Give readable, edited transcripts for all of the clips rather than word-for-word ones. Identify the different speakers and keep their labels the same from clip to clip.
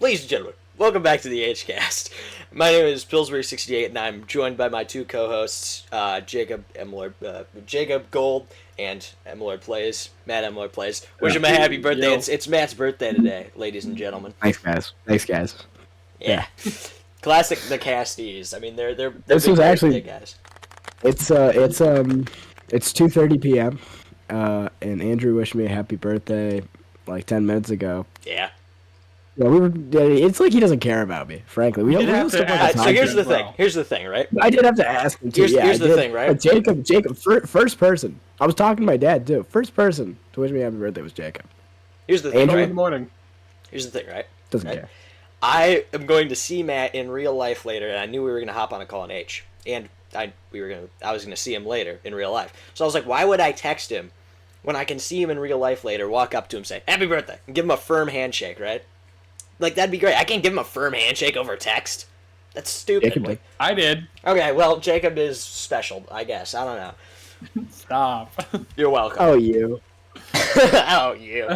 Speaker 1: Ladies and gentlemen, welcome back to the HCast. My name is Pilsbury 68, and I'm joined by my two co-hosts, Jacob Gold and Matt Mlord Plays. Wish him a happy birthday.
Speaker 2: Yo.
Speaker 1: It's Matt's birthday today, ladies and gentlemen.
Speaker 3: Thanks, guys. Thanks, guys.
Speaker 1: Yeah. Classic the casties. I mean, they're
Speaker 3: This
Speaker 1: big
Speaker 3: was actually-
Speaker 1: birthday guys.
Speaker 3: It's 2:30 p.m. And Andrew wished me a happy birthday like 10 minutes ago.
Speaker 1: Yeah.
Speaker 3: Yeah, it's like he doesn't care about me, frankly. We
Speaker 2: did
Speaker 3: don't
Speaker 2: have to
Speaker 3: stuff
Speaker 2: ask-
Speaker 1: So
Speaker 3: time
Speaker 1: here's the
Speaker 3: frame.
Speaker 1: thing. Here's the thing, right?
Speaker 3: I did have to ask him too.
Speaker 1: Here's the thing, right?
Speaker 3: Jacob, first person. I was talking to my dad too. First person to wish me a happy birthday was Jacob.
Speaker 1: Here's the thing,
Speaker 3: Andrew?
Speaker 1: right?
Speaker 2: In the morning.
Speaker 1: Here's the thing, right?
Speaker 3: Doesn't
Speaker 1: Right.
Speaker 3: care.
Speaker 1: I am going to see Matt in real life later, and I knew we were going to hop on a call in H. And I was going to see him later in real life. So I was like, why would I text him when I can see him in real life later, walk up to him, say, happy birthday, and give him a firm handshake, right? Like, that'd be great. I can't give him a firm handshake over text. That's stupid.
Speaker 3: Jacob did.
Speaker 2: I did.
Speaker 1: Okay, well, Jacob is special, I guess. I don't know.
Speaker 2: Stop.
Speaker 1: You're welcome.
Speaker 3: Oh, you.
Speaker 1: Oh, you.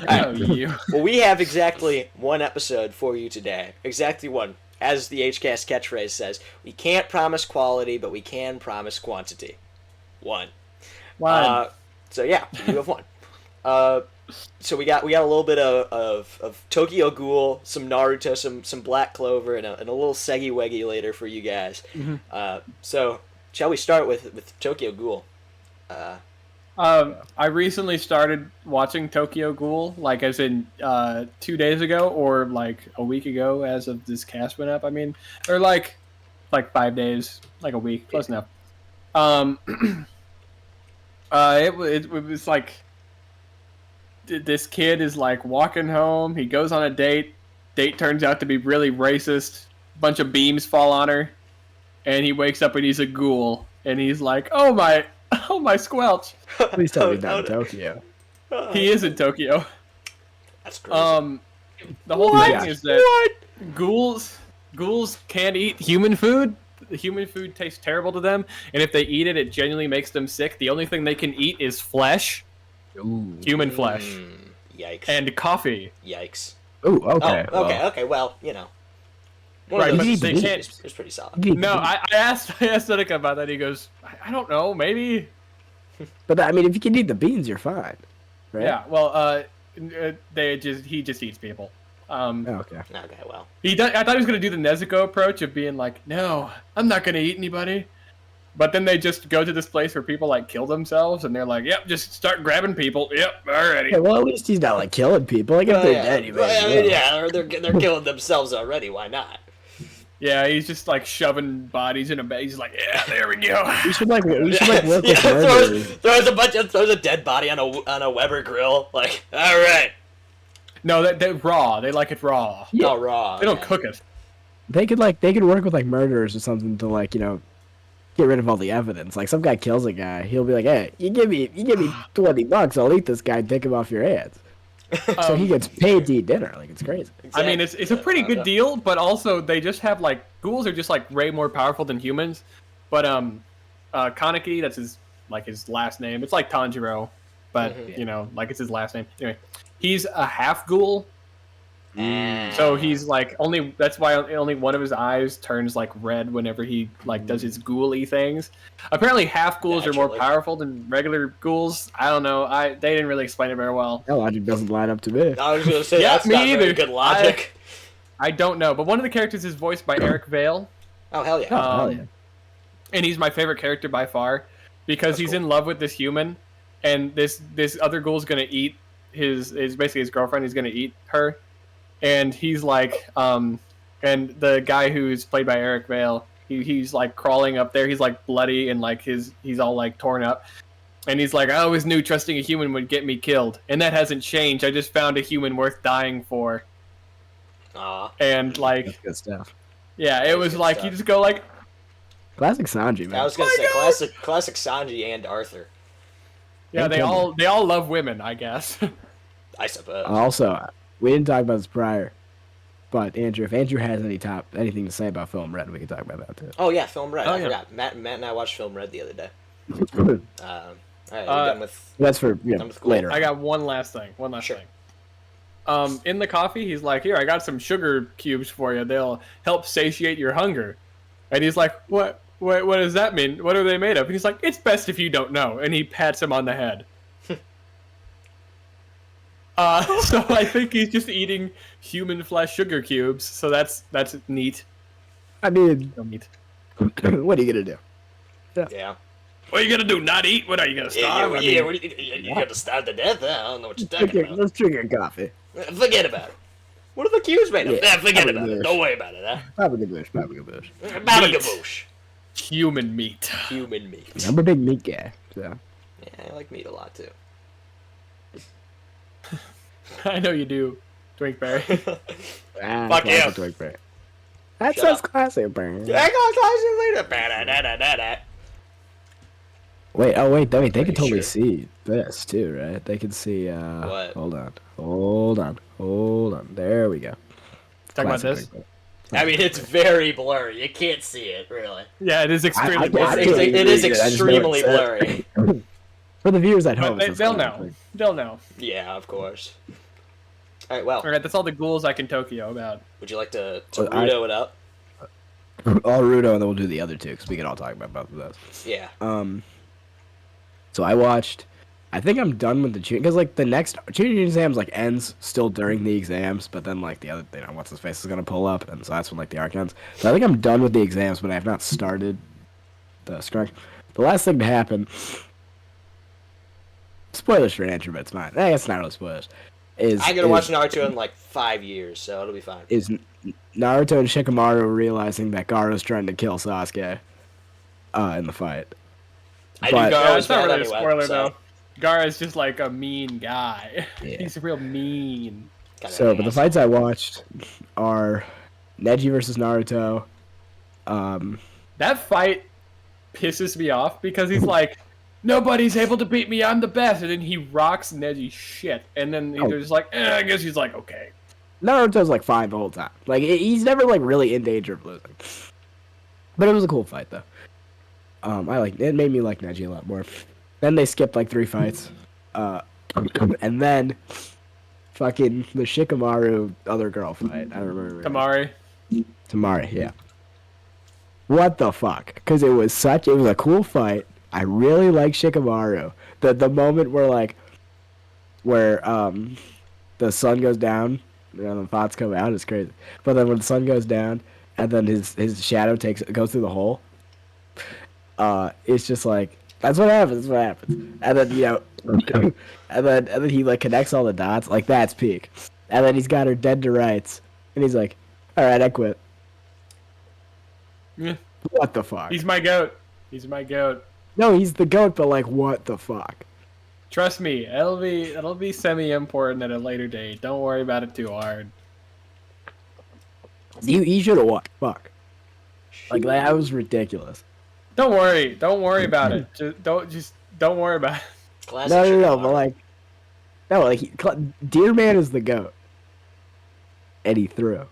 Speaker 2: Oh, you.
Speaker 1: Well, we have exactly one episode for you today. Exactly one. As the HCast catchphrase says, we can't promise quality, but we can promise quantity. One.
Speaker 2: One.
Speaker 1: So yeah, you have one. So we got a little bit of Tokyo Ghoul, some Naruto, some Black Clover, and a little Seggy Weggy later for you guys. So shall we start with Tokyo Ghoul?
Speaker 2: I recently started watching Tokyo Ghoul, like as in 2 days ago, or like a week ago, as of this cast went up. I mean, or like 5 days, like a week, close enough. It was like this kid is like walking home. He goes on a date. Date turns out to be really racist. Bunch of beams fall on her, and he wakes up and he's a ghoul. And he's like, "Oh my squelch!"
Speaker 3: Please tell me he's not in
Speaker 1: no.
Speaker 3: Tokyo.
Speaker 2: He is in Tokyo.
Speaker 1: That's crazy.
Speaker 2: The whole
Speaker 3: What?
Speaker 2: thing is that ghouls can't eat human food. The human food tastes terrible to them, and if they eat it, it genuinely makes them sick. The only thing they can eat is flesh,
Speaker 3: Ooh.
Speaker 2: human flesh,
Speaker 1: Yikes.
Speaker 2: and coffee.
Speaker 1: Yikes.
Speaker 3: Ooh, okay.
Speaker 1: Oh, okay. Well, you know. One
Speaker 2: Right,
Speaker 1: of
Speaker 2: but
Speaker 1: those
Speaker 2: they
Speaker 1: is-
Speaker 2: can't-
Speaker 1: is pretty solid.
Speaker 2: No, I asked Seneca about that. He goes, I don't know, maybe.
Speaker 3: But I mean, if you can eat the beans, you're fine, right?
Speaker 2: Yeah. Well, he just eats people.
Speaker 3: Oh, okay.
Speaker 1: Okay, well.
Speaker 2: I thought he was gonna do the Nezuko approach of being like, no, I'm not gonna eat anybody. But then they just go to this place where people like kill themselves, and they're like, yep, just start grabbing people. Yep, alrighty.
Speaker 3: Okay, well, at least he's not like killing people. Like if
Speaker 1: Well,
Speaker 3: they're
Speaker 1: yeah.
Speaker 3: dead, you may
Speaker 1: Well,
Speaker 3: as
Speaker 1: I mean,
Speaker 3: well.
Speaker 1: yeah, or they're killing themselves already. Why not?
Speaker 2: Yeah, he's just like shoving bodies in a bag. He's like, yeah, there we go.
Speaker 3: We should like work with
Speaker 1: Yeah,
Speaker 3: murderers.
Speaker 1: throws a dead body on a Weber grill. Like, all right,
Speaker 2: No, they're raw. They like it raw.
Speaker 3: Yeah.
Speaker 1: all raw.
Speaker 2: They don't
Speaker 1: man.
Speaker 2: cook it.
Speaker 3: They could work with like murderers or something to like get rid of all the evidence. Like some guy kills a guy, he'll be like, hey, you give me $20, I'll eat this guy and take him off your hands. So he gets paid to eat dinner. Like it's crazy.
Speaker 2: I mean, it's a pretty good deal, but also they just have like ghouls are just like way more powerful than humans. But Kaneki, that's his last name. It's like Tanjiro, but like it's his last name. Anyway, he's a half ghoul. So he's like that's why only one of his eyes turns like red whenever he like does his ghouly things. Apparently half ghouls are more
Speaker 1: Naturally.
Speaker 2: powerful than regular ghouls. I don't know. They didn't really explain it very well.
Speaker 3: That logic doesn't line up to me.
Speaker 1: I was gonna say
Speaker 2: Yeah,
Speaker 1: that's
Speaker 2: me
Speaker 1: not very
Speaker 2: either.
Speaker 1: good logic.
Speaker 2: I don't know, but one of the characters is voiced by Eric Vale.
Speaker 1: Oh hell yeah!
Speaker 3: Oh, hell yeah.
Speaker 2: And he's my favorite character by far because he's in love with this human, and this other ghoul's gonna eat his basically his girlfriend. He's gonna eat her, and he's like, and the guy who's played by Eric Vale, he's like crawling up there. He's like bloody and like he's all like torn up, and he's like, I always knew trusting a human would get me killed, and that hasn't changed. I just found a human worth dying for,
Speaker 1: Aw.
Speaker 2: and like,
Speaker 3: That's good stuff.
Speaker 2: yeah, it was
Speaker 1: good
Speaker 2: like
Speaker 1: stuff.
Speaker 2: you just go like.
Speaker 3: Classic Sanji, man.
Speaker 1: I was gonna say classic Sanji and Arthur.
Speaker 2: Yeah,
Speaker 3: And
Speaker 2: they
Speaker 3: Kendall.
Speaker 2: all love women, I guess.
Speaker 1: I suppose.
Speaker 3: Also, we didn't talk about this prior, but Andrew, if Andrew has anything to say about Film Red, we can talk about that too.
Speaker 1: Oh yeah, Film Red.
Speaker 2: Oh,
Speaker 1: I
Speaker 2: yeah.
Speaker 1: forgot. Matt and I watched Film Red the other day. All right, we're done with.
Speaker 3: That's for
Speaker 1: Done with
Speaker 3: later.
Speaker 2: I got one last thing.
Speaker 1: Sure.
Speaker 2: in the coffee, he's like, "Here, I got some sugar cubes for you. They'll help satiate your hunger." And he's like, "What? What does that mean? What are they made of?" And he's like, "It's best if you don't know." And he pats him on the head. So I think he's just eating human flesh sugar cubes. So that's neat.
Speaker 3: I mean,
Speaker 2: So neat.
Speaker 3: what are you gonna do?
Speaker 1: Yeah.
Speaker 2: What are you gonna do? Not eat? What are you gonna starve?
Speaker 1: You got to starve to death? I don't know what you're talking about.
Speaker 3: Let's drink your coffee.
Speaker 1: Forget about it. What are the cubes made of?
Speaker 3: Yeah,
Speaker 1: Forget
Speaker 3: probably
Speaker 1: about it.
Speaker 3: good.
Speaker 1: Don't worry about it, huh?
Speaker 3: Baba Gaboosh, Baba Gaboosh.
Speaker 1: Baba
Speaker 2: Meat.
Speaker 1: Gaboosh.
Speaker 2: Human meat.
Speaker 1: Human meat.
Speaker 3: I'm a big meat guy, so.
Speaker 1: Yeah, I like meat a lot too.
Speaker 2: I know you do, Twinkberry.
Speaker 1: Fuck you.
Speaker 3: Twig Bear. That
Speaker 1: Shut
Speaker 3: sounds
Speaker 1: up.
Speaker 3: classic, Bear.
Speaker 1: I got later.
Speaker 3: Wait, they
Speaker 1: Are
Speaker 3: can
Speaker 1: you
Speaker 3: totally
Speaker 1: sure?
Speaker 3: see this too, right? They can see.
Speaker 1: What?
Speaker 3: Hold on. There we go.
Speaker 2: Talk about
Speaker 3: Classic
Speaker 2: this.
Speaker 3: Twig Bear.
Speaker 1: I mean, it's very blurry. You can't see it, really.
Speaker 2: Yeah, it is extremely
Speaker 3: I
Speaker 2: blurry.
Speaker 3: can't
Speaker 1: It is
Speaker 3: read it. I just know
Speaker 1: extremely
Speaker 3: it says-
Speaker 1: blurry.
Speaker 3: For the viewers at
Speaker 2: But
Speaker 3: home, it says
Speaker 2: they'll
Speaker 3: classic
Speaker 2: know.
Speaker 3: Twig.
Speaker 2: They'll know.
Speaker 1: Yeah, of course. All right, well,
Speaker 2: All right, that's all the ghouls I can Tokyo about.
Speaker 1: would you like to
Speaker 3: Well,
Speaker 1: Rudo it up?
Speaker 3: I'll Rudo, and then we'll do the other two because we can all talk about both of those.
Speaker 1: Yeah.
Speaker 3: So I watched. I think I'm done with the tuning because like the next tuning exams like ends still during the exams, but then like the other what's his face is gonna pull up, and so that's when like the arc ends. So I think I'm done with the exams, but I have not started the skunk. The last thing to happen. Spoilers for Andrew, but it's fine. I guess not really spoilers.
Speaker 1: I gotta watch Naruto in like 5 years, so it'll be fine.
Speaker 3: Is Naruto and Shikamaru realizing that Gaara's trying to kill Sasuke in the fight.
Speaker 1: I
Speaker 3: But-
Speaker 1: do
Speaker 2: Yeah,
Speaker 1: Gaara's
Speaker 2: it's not
Speaker 1: bad
Speaker 2: really a
Speaker 1: anyway,
Speaker 2: spoiler
Speaker 1: so
Speaker 2: though. Gaara's just like a mean guy.
Speaker 3: Yeah.
Speaker 2: He's real mean.
Speaker 1: kinda
Speaker 3: So,
Speaker 1: an
Speaker 3: but the
Speaker 1: asshole.
Speaker 3: fights I watched are Neji versus Naruto.
Speaker 2: That fight pisses me off because he's like, nobody's able to beat me, I'm the best. And then he rocks Neji's shit. And then
Speaker 3: Oh.
Speaker 2: they're just like, I guess he's like, okay.
Speaker 3: Naruto's like fine the whole time. Like he's never like really in danger of losing. But it was a cool fight though. It made me like Neji a lot more. Then they skipped like 3 fights. And then fucking the Shikamaru other girl fight. I don't remember.
Speaker 2: Tamari.
Speaker 3: Tamari, yeah. What the fuck? Because it was a cool fight. I really like Shikamaru. The moment where the sun goes down, and the thoughts come out is crazy. But then when the sun goes down, and then his shadow goes through the hole, it's just like that's what happens. And then and then he like connects all the dots. Like that's peak. And then he's got her dead to rights, and he's like, "All right, I quit."
Speaker 2: Yeah.
Speaker 3: What the fuck?
Speaker 2: He's my goat. He's my goat.
Speaker 3: No, he's the goat, but like, what the fuck?
Speaker 2: Trust me, it'll be semi-important at a later date. Don't worry about it too hard.
Speaker 3: You should have watched. Fuck. Like that was ridiculous.
Speaker 2: Don't worry about it. Just don't worry about it.
Speaker 1: Classic
Speaker 3: No,
Speaker 1: Shikamaru.
Speaker 3: but Deer Man is the goat, and he threw,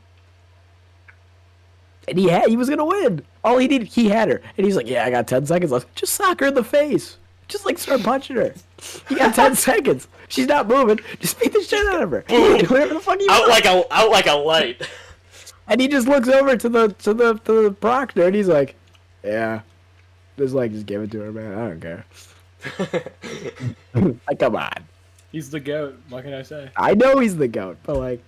Speaker 3: and he was gonna win. All he did, he had her, and he's like, "Yeah, I got 10 seconds left. Just sock her in the face. Just like start punching her. You got 10 seconds. She's not moving. Just beat the shit out of her.
Speaker 1: Boom.
Speaker 3: Do whatever the fuck you
Speaker 1: out
Speaker 3: want."
Speaker 1: like a light.
Speaker 3: And he just looks over to the proctor, and he's like, "Yeah, just give it to her, man. I don't care." Like, come on.
Speaker 2: He's the goat. What can I say?
Speaker 3: I know he's the goat, but like,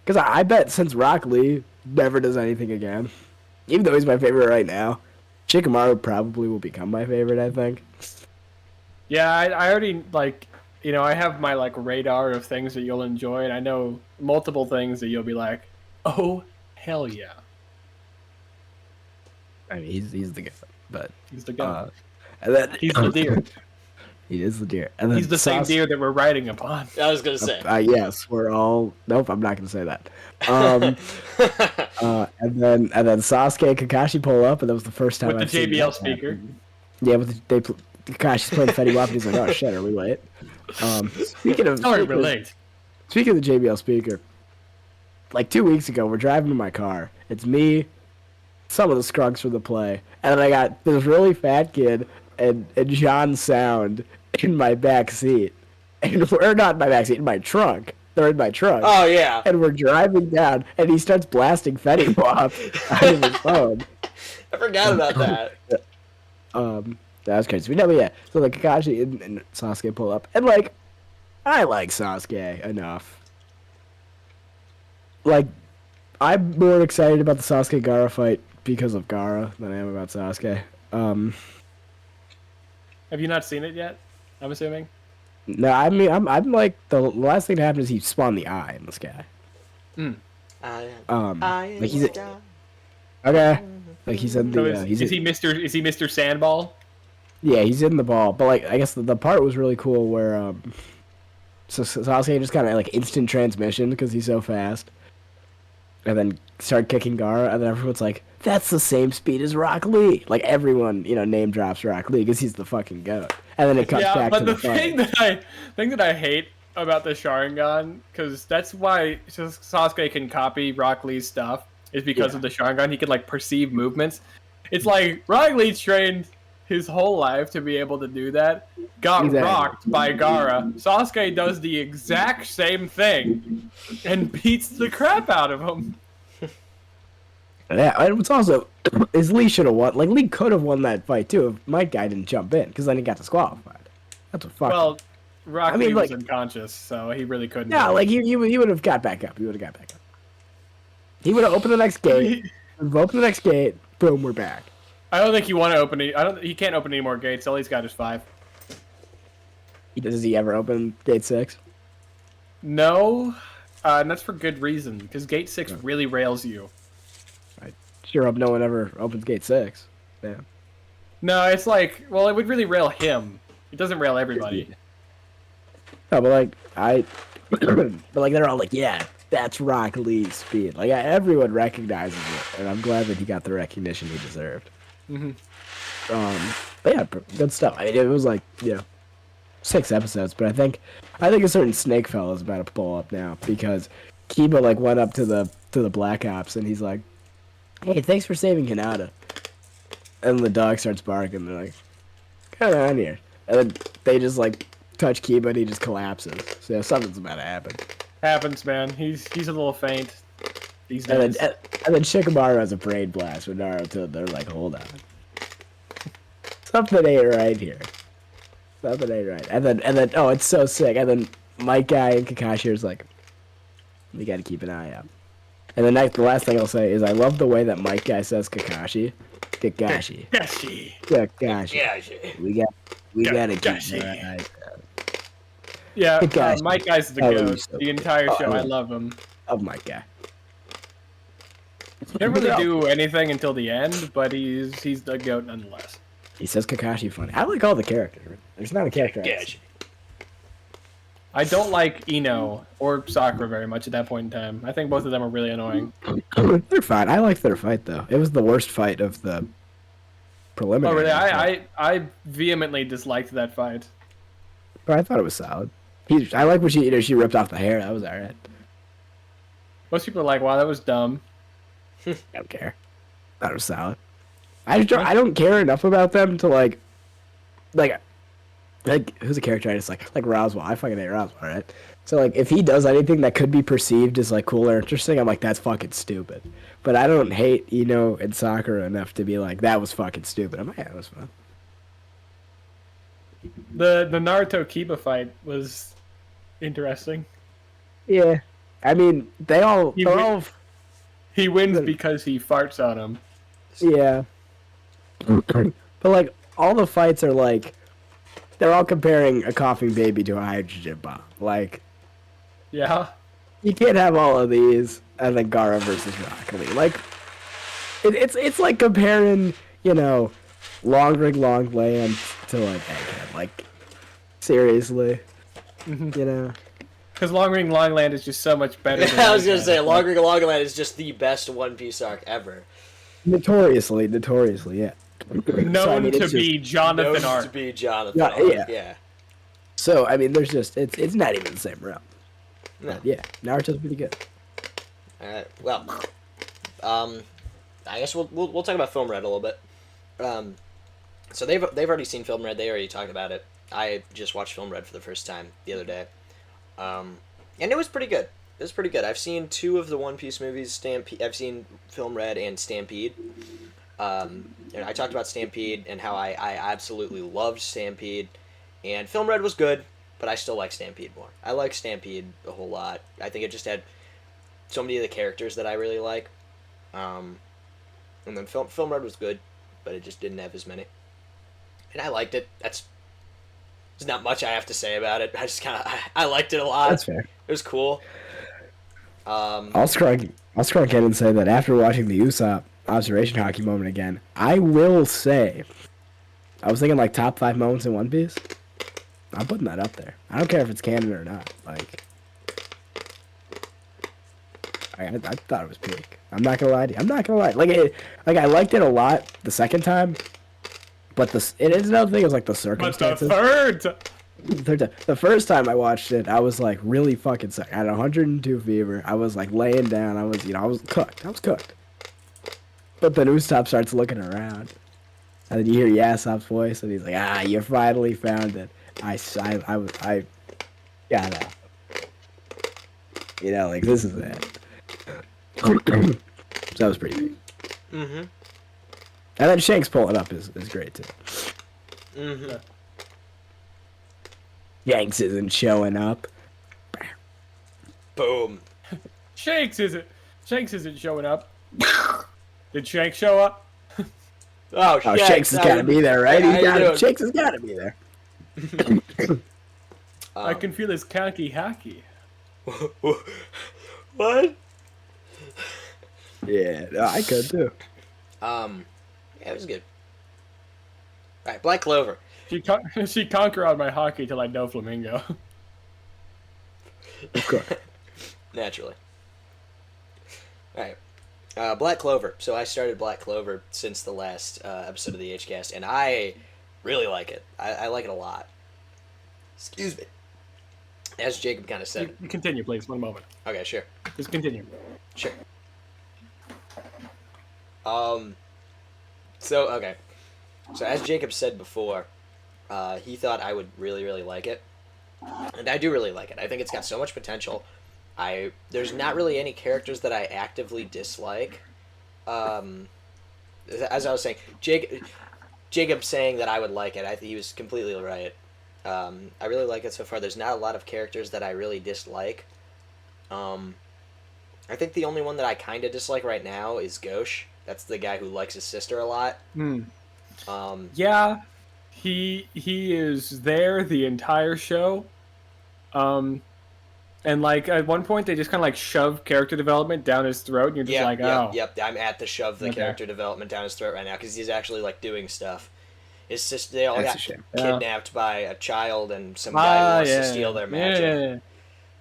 Speaker 3: because I bet since Rock Lee never does anything again, even though he's my favorite right now, Shikamaru probably will become my favorite. I think.
Speaker 2: Yeah, I already I have my radar of things that you'll enjoy, and I know multiple things that you'll be like, oh hell yeah,
Speaker 3: I mean, he's the goat, but
Speaker 2: he's the goat.
Speaker 3: and then
Speaker 2: He's the deer.
Speaker 3: He is the deer, and then
Speaker 2: He's the same
Speaker 3: Sas-
Speaker 2: deer that we're riding upon.
Speaker 1: I was gonna say.
Speaker 3: Yes, we're all. Nope, I'm not gonna say that. And then Sasuke and Kakashi pull up, and that was the first time
Speaker 2: With the
Speaker 3: I've seen
Speaker 2: JBL
Speaker 3: that
Speaker 2: speaker.
Speaker 3: happen. Yeah, Kakashi's playing Fetty Wap, and he's like, "Oh shit, are we late?"
Speaker 2: Sorry, we're late.
Speaker 3: Speaking of the JBL speaker, like 2 weeks ago, we're driving in my car. It's me, some of the scrunks from the play, and then I got this really fat kid and John Sound in my back seat, or not in my back seat, in my trunk. they're in my trunk.
Speaker 1: Oh yeah.
Speaker 3: And we're driving down, and he starts blasting Fetty Wap out of his phone.
Speaker 1: I forgot about that.
Speaker 3: That was crazy. But yeah. So like Kakashi and Sasuke pull up, and like, I like Sasuke enough. Like, I'm more excited about the Sasuke Gaara fight because of Gaara than I am about Sasuke.
Speaker 2: Have you not seen it yet? I'm assuming.
Speaker 3: No, I mean, I'm like the last thing that happened is he spawned the eye in the sky. Like he's okay. Like he's in
Speaker 2: So
Speaker 3: the.
Speaker 2: is he Mr. Sandball?
Speaker 3: Yeah, he's in the ball, but like I guess the part was really cool where so Sasuke just kind of like instant transmission because he's so fast, and then start kicking Gaara, and then everyone's like, "That's the same speed as Rock Lee." Like everyone, name drops Rock Lee because he's the fucking goat, and then it cuts back to the
Speaker 2: thing that I hate about the Sharingan, because that's why Sasuke can copy Rock Lee's stuff, is because of the Sharingan. He can like perceive movements. It's like Rock Lee trained his whole life to be able to do that, got rocked by Gaara. Sasuke does the exact same thing and beats the crap out of him.
Speaker 3: Yeah, and it's also is Lee should have won. Like Lee could have won that fight too if my guy didn't jump in, because then he got disqualified. That's what fucked.
Speaker 2: Well, Rock Lee was unconscious, so he really couldn't.
Speaker 3: Yeah, like he would have got back up. He would have got back up. He would have opened the next gate. We've opened the next gate. Boom, we're back.
Speaker 2: I don't think he want to open it. He can't open any more gates. All he's got is 5.
Speaker 3: Does he ever open gate 6?
Speaker 2: No, and that's for good reason, because gate 6 really rails you.
Speaker 3: I sure hope no one ever opens gate 6. Yeah.
Speaker 2: No, it's like, well, it would really rail him. It doesn't rail everybody.
Speaker 3: No, but they're all like, yeah, that's Rock Lee's speed. Like everyone recognizes it, and I'm glad that he got the recognition he deserved.
Speaker 2: Mm-hmm.
Speaker 3: But yeah, good stuff. I mean, it was like 6 episodes, but I think a certain snake fella is about to blow up now because Kiba like went up to the Black Ops and he's like, "Hey, thanks for saving Hinata." And the dog starts barking. They're like, "Come on here," and then they just like touch Kiba and he just collapses. So yeah, something's about to happen.
Speaker 2: Happens, man. He's a little faint these days.
Speaker 3: And then Shikamaru has a brain blast with Naruto. They're like, hold on. Something ain't right here. Something ain't right. And then oh, it's so sick. And then Mike Guy and Kakashi is like, we gotta keep an eye out. And the last thing I'll say is I love the way that Mike Guy says Kakashi. Kakashi. Kakashi. We gotta keep an eye out.
Speaker 2: Yeah, Mike Guy's the goat. The entire show, I love him.
Speaker 3: Of Mike Guy.
Speaker 2: He didn't really do anything until the end, but he's the goat nonetheless.
Speaker 3: He says Kakashi funny. I like all the characters. There's not a character.
Speaker 2: I don't like Ino or Sakura very much at that point in time. I think both of them are really annoying.
Speaker 3: They're fine. I liked their fight though. It was the worst fight of the preliminary.
Speaker 2: Oh really? I vehemently disliked that fight.
Speaker 3: But I thought it was solid. I like when she ripped off the hair. That was alright.
Speaker 2: Most people are like, "Wow, that was dumb."
Speaker 3: I don't care. That was solid. I don't care enough about them to like who's a character I just like Roswell. I fucking hate Roswell, right? So like if he does anything that could be perceived as like cool or interesting, I'm like, that's fucking stupid. But I don't hate Ino and Sakura enough to be like, that was fucking stupid. I'm like, yeah, that was fun.
Speaker 2: The Naruto Kiba fight was interesting.
Speaker 3: Yeah, I mean
Speaker 2: he wins because he farts on him.
Speaker 3: Yeah, but like all the fights are like they're all comparing a coughing baby to a hydrogen bomb. Like,
Speaker 2: yeah,
Speaker 3: you can't have all of these and then Gaara versus Rock Lee. Like, it's like comparing Long Ring Long Land to like Egghead. Like, seriously,
Speaker 2: Because Long Ring Long Land is just so much better. Than
Speaker 1: I was gonna say Long Ring Long Land is just the best One Piece arc ever.
Speaker 3: Notoriously, yeah.
Speaker 2: Known to be Jonathan arc.
Speaker 1: To be Jonathan arc. Yeah.
Speaker 3: So I mean, there's just it's not even the same realm.
Speaker 1: No.
Speaker 3: But, yeah, Naruto's pretty good.
Speaker 1: All right. Well, I guess we'll talk about Film Red a little bit. So they've already seen Film Red. They already talked about it. I just watched Film Red for the first time the other day. And it was pretty good. It was pretty good. I've seen two of the One Piece movies. Stampede. I've seen Film Red and Stampede. And I talked about Stampede and how I absolutely loved Stampede, and Film Red was good, but I still like Stampede more. I like Stampede a whole lot. I think it just had so many of the characters that I really like. And then Film Red was good, but it just didn't have as many. And I liked it. There's not much I have to say about it. I liked it a lot.
Speaker 3: That's fair.
Speaker 1: It was cool.
Speaker 3: I'll scrunk in and say that after watching the Usopp observation hockey moment again, I will say, I was thinking like top 5 moments in One Piece. I'm putting that up there. I don't care if it's canon or not. Like, I thought it was peak. I'm not gonna lie to you. I'm not gonna lie. Like I liked it a lot the second time, but it is another thing. It was like the circumstances.
Speaker 2: But
Speaker 3: The first time I watched it, I was like really fucking sick. I had 102 fever. I was like laying down. I was cooked. I was cooked. But then Usopp starts looking around, and then you hear Yasop's voice, and he's like, "Ah, you finally found it." I got out. You know, like this is it. So that was pretty big.
Speaker 1: Mm-hmm.
Speaker 3: And then Shanks pulling up is great too.
Speaker 1: Mm-hmm.
Speaker 3: Shanks isn't showing up.
Speaker 1: Boom.
Speaker 2: Shanks isn't showing up. Did Shanks show up?
Speaker 1: Oh,
Speaker 3: Shanks has got to be there, right?
Speaker 1: How
Speaker 3: Shanks has got to be there.
Speaker 2: I can feel his khaki hacky.
Speaker 1: What?
Speaker 3: Yeah, no, I could too.
Speaker 1: Yeah, it was good. All right, Black Clover.
Speaker 2: She conquered my hockey till I know Flamingo.
Speaker 3: Of course.
Speaker 1: Naturally. All right. Black Clover. So I started Black Clover since the last episode of the HCast, and I really like it. I like it a lot. Excuse me. As Jacob kind of said.
Speaker 2: You continue, please. 1 moment.
Speaker 1: Okay, sure.
Speaker 2: Just continue.
Speaker 1: Sure. Okay. So as Jacob said before, he thought I would really, really like it. And I do really like it. I think it's got so much potential. There's not really any characters that I actively dislike. As I was saying, Jacob saying that I would like it, I think he was completely right. I really like it so far. There's not a lot of characters that I really dislike. I think the only one that I kind of dislike right now is Gauche. That's the guy who likes his sister a lot.
Speaker 2: Yeah, he is there the entire show. And like at one point they just kind of like shove character development down his throat, and you're just
Speaker 1: Yep. I'm at the shove the character development down his throat right now because he's actually like doing stuff. His sister, they all got kidnapped by a child, and some guy who wants to steal their magic.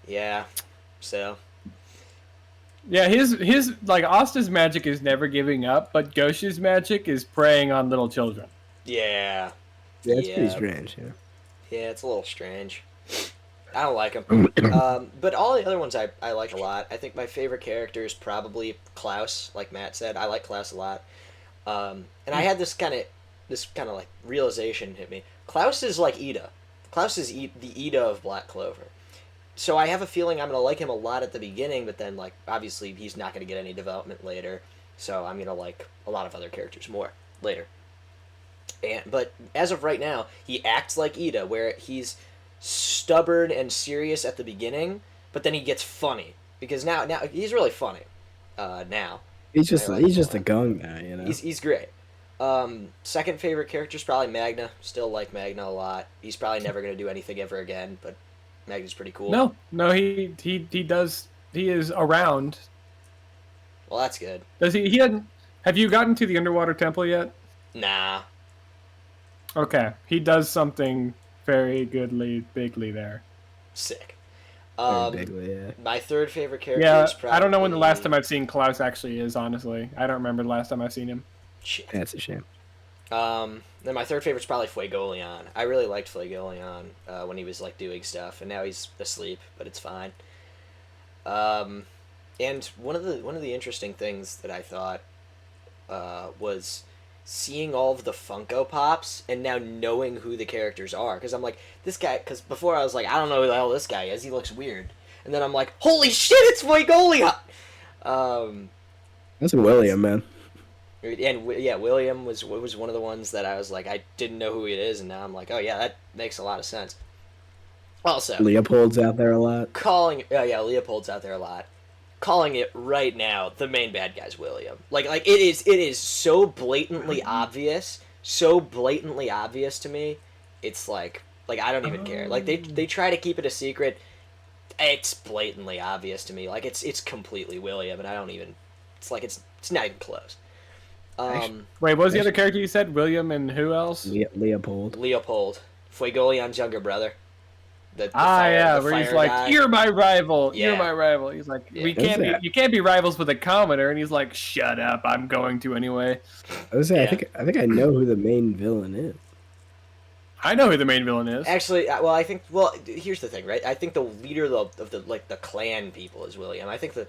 Speaker 1: Yeah. So.
Speaker 2: Yeah, his like Asta's magic is never giving up, but Gauche's magic is preying on little children.
Speaker 1: Yeah.
Speaker 3: Yeah, it's pretty strange, yeah.
Speaker 1: Yeah, it's a little strange. I don't like him. But all the other ones I like a lot. I think my favorite character is probably Klaus, like Matt said. I like Klaus a lot. And I had this kind of like realization hit me. Klaus is like Ida. Klaus is the Ida of Black Clover. So I have a feeling I'm going to like him a lot at the beginning, but then like obviously he's not going to get any development later. So I'm going to like a lot of other characters more later. But as of right now, he acts like Ida, where he's stubborn and serious at the beginning, but then he gets funny because now he's really funny. Now
Speaker 3: he's just a gung guy, you know.
Speaker 1: He's great. Second favorite character is probably Magna. Still like Magna a lot. He's probably never gonna do anything ever again, but Magna's pretty cool.
Speaker 2: No, he does. He is around.
Speaker 1: Well, that's good.
Speaker 2: Does he? He hadn't. Have you gotten to the underwater temple yet?
Speaker 1: Nah.
Speaker 2: Okay, he does something very bigly there.
Speaker 1: Sick.
Speaker 3: Bigly, yeah.
Speaker 1: My third favorite character is probably...
Speaker 2: I don't know when the last time I've seen Klaus actually is, honestly. I don't remember the last time I've seen him.
Speaker 1: Shit.
Speaker 3: That's a shame.
Speaker 1: Then my third favorite is probably Fuegoleon. I really liked Fuegoleon when he was like doing stuff, and now he's asleep, but it's fine. And one of the interesting things that I thought was seeing all of the Funko Pops and now knowing who the characters are. Because I'm like, this guy... Because before I was like, I don't know who the hell this guy is. He looks weird. and then I'm like, holy shit, it's Fuegoleon!
Speaker 3: That's William, man.
Speaker 1: And yeah, William was one of the ones that I was like, I didn't know who it is, and now I'm like, oh yeah, that makes a lot of sense. Also,
Speaker 3: Leopold's out there a lot.
Speaker 1: Leopold's out there a lot. Calling it right now, the main bad guy's William. Like it is so blatantly obvious, to me. It's like I don't even care. Like they try to keep it a secret. It's blatantly obvious to me. Like it's completely William, and I don't even. It's like it's not even close.
Speaker 2: Wait, what was the other character you said? William and who else?
Speaker 3: Leopold.
Speaker 1: Fuegoleon's younger brother.
Speaker 2: Where he's like,
Speaker 1: guy.
Speaker 2: "You're my rival.
Speaker 1: Yeah.
Speaker 2: You're my rival." He's like, "You can't be rivals with a commoner," and he's like, "Shut up, I'm going to anyway."
Speaker 3: I was saying, I think I know who the main villain is.
Speaker 2: I know who the main villain is.
Speaker 1: Actually, here's the thing, right? I think the leader of the clan people is William. I think the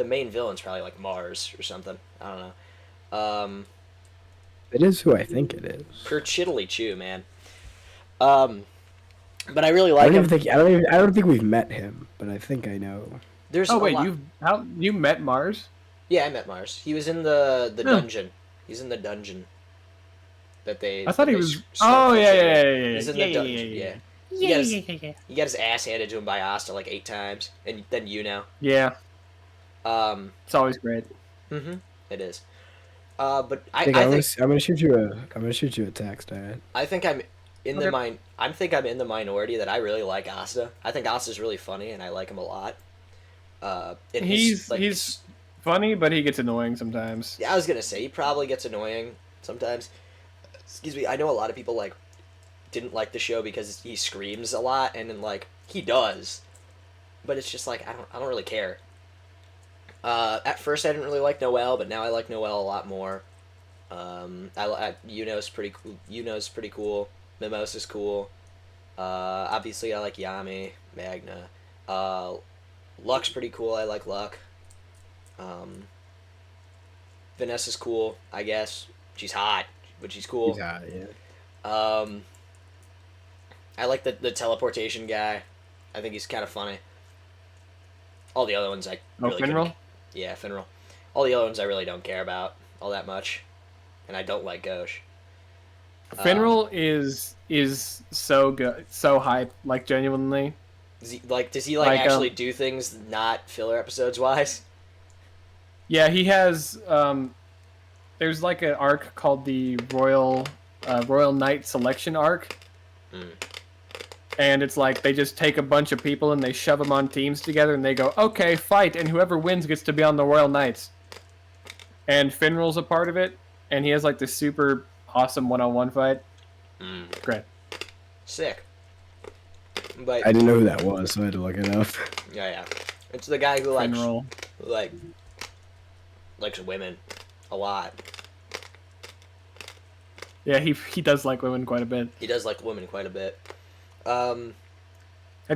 Speaker 1: main villain's probably like Mars or something. I don't know.
Speaker 3: It is who I think it is.
Speaker 1: Per Chiddly Chew, man. But I really like him.
Speaker 3: I don't think we've met him, but I think I know.
Speaker 2: You met Mars?
Speaker 1: Yeah, I met Mars. He was in the dungeon. He's in the dungeon.
Speaker 2: I thought he was. Oh yeah.
Speaker 1: He's in the dungeon. Yeah. He got his ass handed to him by Asta like 8 times, and then
Speaker 2: Yeah. It's always great.
Speaker 1: Mm-hmm. It is. But
Speaker 3: I'm gonna shoot you a text. All right.
Speaker 1: I think I'm in the minority that I really like Asta. I think Asta's really funny, and I like him a lot.
Speaker 2: He's funny, but he gets annoying sometimes.
Speaker 1: Yeah, I was gonna say he probably gets annoying sometimes. Excuse me. I know a lot of people didn't like the show because he screams a lot, and then he does, but it's just I don't really care. At first I didn't really like Noelle, but now I like Noelle a lot more. Yuno's pretty cool. Mimosa's cool. Obviously I like Yami, Magna. Luck's pretty cool. I like Luck. Vanessa's cool, I guess. She's hot, but she's cool.
Speaker 3: She's hot, yeah.
Speaker 1: I like the teleportation guy. I think he's kind of funny. All the other ones I really
Speaker 2: Finral?
Speaker 1: Yeah, Finral. All the other ones I really don't care about all that much, and I don't like Gauche.
Speaker 2: Finral is so good, so hype, genuinely.
Speaker 1: Does he actually do things not filler episodes wise?
Speaker 2: Yeah, he has. There's an arc called the Royal Knight Selection arc, and it's they just take a bunch of people and they shove them on teams together and they go, okay, fight, and whoever wins gets to be on the Royal Knights. And Finral's a part of it, and he has this super awesome one-on-one fight. Great.
Speaker 1: Sick. But
Speaker 3: I didn't know who that was, so I had to look it up.
Speaker 1: Yeah. It's the guy who
Speaker 2: Finral.
Speaker 1: likes women a lot.
Speaker 2: Yeah, he does like women quite a bit.
Speaker 1: He does like women quite a bit.
Speaker 2: Have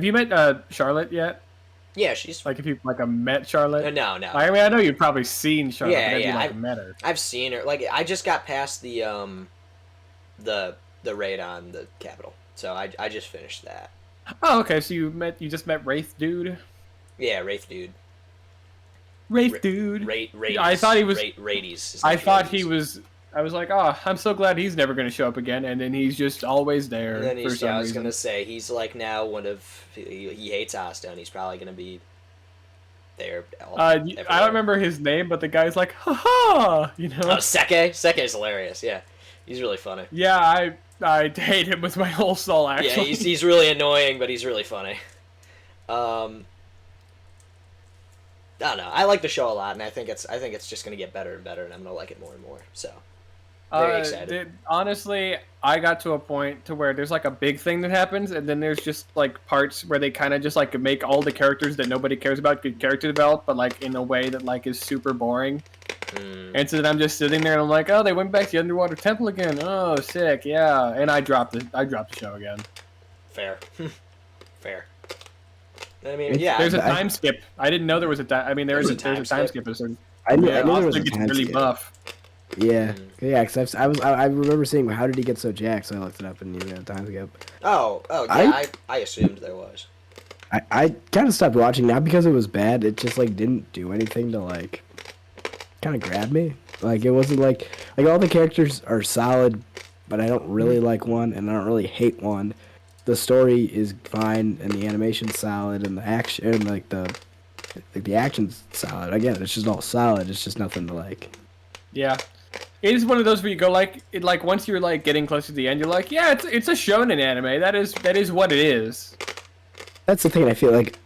Speaker 2: you met Charlotte yet?
Speaker 1: Yeah, she's
Speaker 2: if you met Charlotte.
Speaker 1: No.
Speaker 2: I mean, I know you've probably seen Charlotte.
Speaker 1: Yeah,
Speaker 2: but
Speaker 1: I've
Speaker 2: met her.
Speaker 1: I've seen her. I just got past the raid on the Capitol, so I just finished that.
Speaker 2: Oh, okay. So you just met Wraith Dude.
Speaker 1: Yeah, Wraith Dude.
Speaker 2: Wraith Dude.
Speaker 1: Raides.
Speaker 2: I thought he was.
Speaker 1: Raides.
Speaker 2: I thought he was. I was like, oh, I'm so glad he's never going to show up again, and then he's just always there.
Speaker 1: And then
Speaker 2: for some
Speaker 1: I was
Speaker 2: reason.
Speaker 1: going to say he's now one of he hates Asta, and he's probably going to be there.
Speaker 2: I don't remember his name, but the guy's like, ha.
Speaker 1: Oh, Seke. Seke is hilarious. Yeah, he's really funny.
Speaker 2: Yeah, I hate him with my whole soul. Actually,
Speaker 1: yeah, he's really annoying, but he's really funny. I don't know. I like the show a lot, and I think it's just going to get better and better, and I'm going to like it more and more. So, very excited.
Speaker 2: Honestly, I got to a point to where there's a big thing that happens, and then there's just parts where they kind of just make all the characters that nobody cares about get character developed, but in a way that is super boring. And so then I'm just sitting there and I'm like, oh, they went back to the underwater temple again. Oh, sick, yeah. And I dropped the show again.
Speaker 1: Fair. Fair. I mean, yeah.
Speaker 2: There's a time skip. I didn't know there was a time. I mean, there's a time skip.
Speaker 3: I knew there was a time
Speaker 2: really
Speaker 3: skip.
Speaker 2: buff.
Speaker 3: Yeah, because I remember seeing how did he get so jacked, so I looked it up and you know time skip.
Speaker 1: Oh, yeah. I assumed there was.
Speaker 3: I kind of stopped watching, not because it was bad. It just like didn't do anything to like kind of grab me. Like it wasn't like all the characters are solid, but I don't really like one, and I don't really hate one. The story is fine, and the animation's solid, and the action, and the action's solid. Again, it's just all solid. It's just nothing to like.
Speaker 2: Yeah. It is one of those where you go like once you're like getting close to the end, you're like, yeah, it's a shonen anime. That is what it is.
Speaker 3: That's the thing. I feel like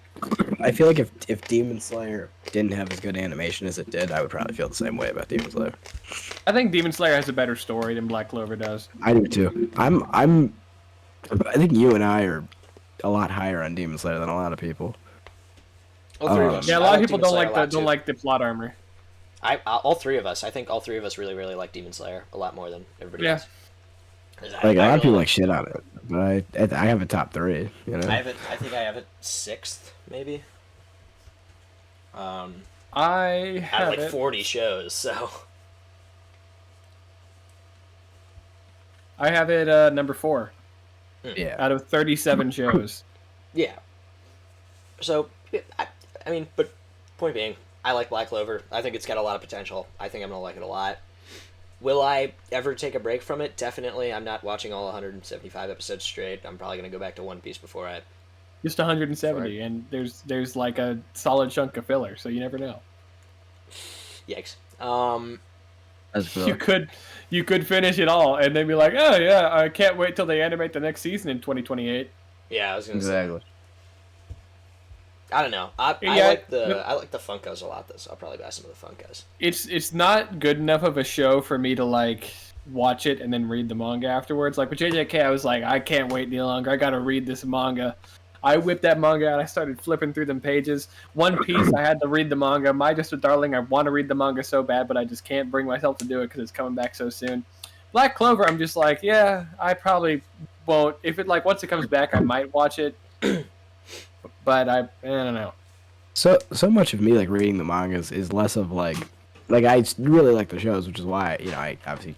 Speaker 3: if Demon Slayer didn't have as good animation as it did, I would probably feel the same way about Demon Slayer.
Speaker 2: I think Demon Slayer has a better story than Black Clover does.
Speaker 3: I do too. I think you and I are a lot higher on Demon Slayer than a lot of people.
Speaker 1: All three of us.
Speaker 2: Yeah, a
Speaker 1: I
Speaker 2: lot of
Speaker 1: like
Speaker 2: people
Speaker 1: Demon Slayer
Speaker 2: don't
Speaker 1: a lot, too.
Speaker 2: like the plot armor.
Speaker 1: All three of us. I think all three of us really, really like Demon Slayer a lot more than everybody else.
Speaker 3: Like a lot of people like shit on it, but I have a top 3. You know.
Speaker 1: I think I have it 6th, maybe.
Speaker 2: I
Speaker 1: Out
Speaker 2: have
Speaker 1: of like 40 shows, so.
Speaker 2: I have it number 4
Speaker 3: Yeah.
Speaker 2: out of 37 shows.
Speaker 1: Yeah. So, I mean, but point being, I like Black Clover. I think it's got a lot of potential. I think I'm going to like it a lot. Will I ever take a break from it? Definitely. I'm not watching all 175 episodes straight. I'm probably going to go back to One Piece before I...
Speaker 2: Just 170, and there's like a solid chunk of filler, so you never know.
Speaker 1: Yikes.
Speaker 2: You could finish it all and then be like, oh yeah, I can't wait till they animate the next season in 2028.
Speaker 1: Yeah, I was going to
Speaker 3: Exactly.
Speaker 1: say. I don't know. I like the Funkos a lot, though, so I'll probably buy some of the Funkos.
Speaker 2: It's not good enough of a show for me to like watch it and then read the manga afterwards. Like with JJK, I was like, I can't wait any longer. I gotta read this manga. I whipped that manga out. I started flipping through them pages. One Piece, I had to read the manga. My Just a Darling, I want to read the manga so bad, but I just can't bring myself to do it because it's coming back so soon. Black Clover, I'm just like, yeah, I probably won't. If it like once it comes back, I might watch it. But I don't know.
Speaker 3: So much of me like reading the mangas is less of like I really like the shows, which is why I obviously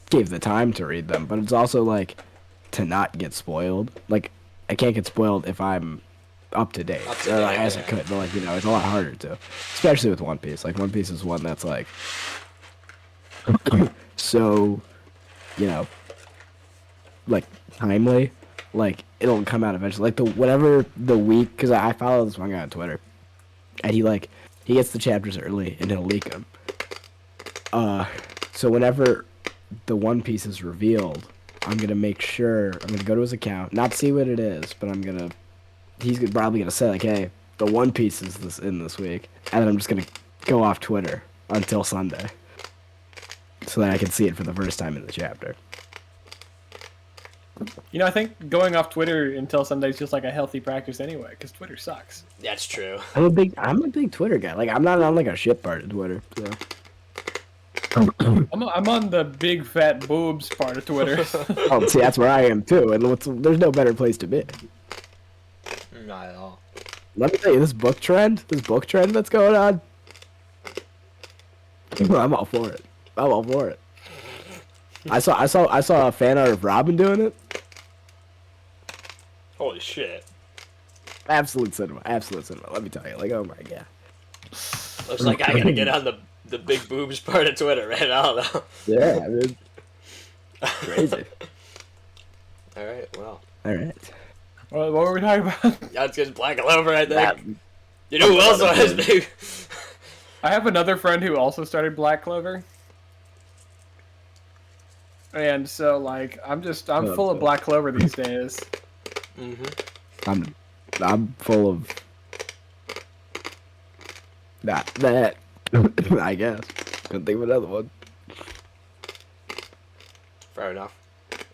Speaker 3: gave the time to read them. But it's also like to not get spoiled. Like I can't get spoiled if I'm up to date, or like, as I could. But like it's a lot harder to, especially with One Piece. Like One Piece is one that's like so like timely. Like it'll come out eventually. Like whatever the week, because I follow this one guy on Twitter, and he gets the chapters early and he'll leak them. So whenever the One Piece is revealed, I'm gonna make sure I'm gonna go to his account, not see what it is, but he's probably gonna say like, hey, the One Piece is in this week, and then I'm just gonna go off Twitter until Sunday, so that I can see it for the first time in the chapter.
Speaker 2: I think going off Twitter until Sunday is just like a healthy practice anyway, because Twitter sucks.
Speaker 1: That's true.
Speaker 3: I'm a big Twitter guy. Like I'm not on like a shit part of Twitter. So.
Speaker 2: I'm on the big fat boobs part of Twitter.
Speaker 3: Oh, see, that's where I am too, and there's no better place to be.
Speaker 1: Not at all.
Speaker 3: Let me tell you, this book trend that's going on. I'm all for it. I saw a fan art of Robin doing it.
Speaker 1: Holy shit.
Speaker 3: Absolute cinema. Let me tell you, like, oh my god.
Speaker 1: Looks like I gotta get on the big boobs part of Twitter, right? I don't know.
Speaker 3: Yeah, dude. Crazy.
Speaker 1: Alright, well.
Speaker 3: Alright.
Speaker 2: What were we talking about?
Speaker 1: That's because Black Clover, I think. You know who else was big?
Speaker 2: I have another friend who also started Black Clover. And so, like, I'm full of Black Clover these days.
Speaker 1: Mm-hmm.
Speaker 3: I'm full of that. I guess. Couldn't think of another one.
Speaker 1: Fair enough.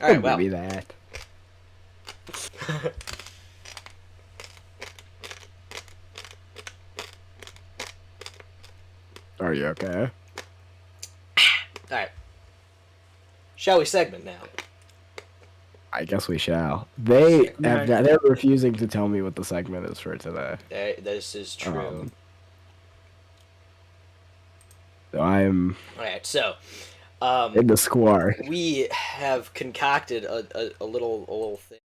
Speaker 1: Alright, well.
Speaker 3: Maybe that. Are you okay?
Speaker 1: Alright. Shall we segment now?
Speaker 3: I guess we shall. They're refusing to tell me what the segment is for today.
Speaker 1: This is true.
Speaker 3: So I'm
Speaker 1: Alright, so
Speaker 3: in the squad.
Speaker 1: we have concocted a little thing.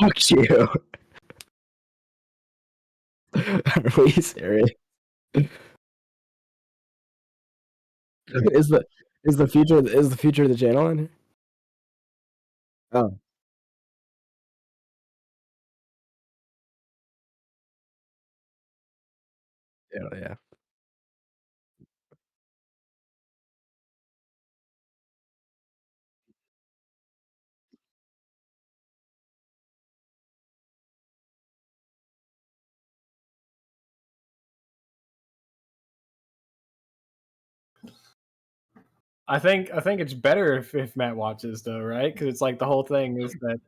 Speaker 3: Fuck you. Are we serious? Is the is the future of the channel in here? Oh, yeah, yeah.
Speaker 2: I think it's better if Matt watches though, right? Because it's like the whole thing is that.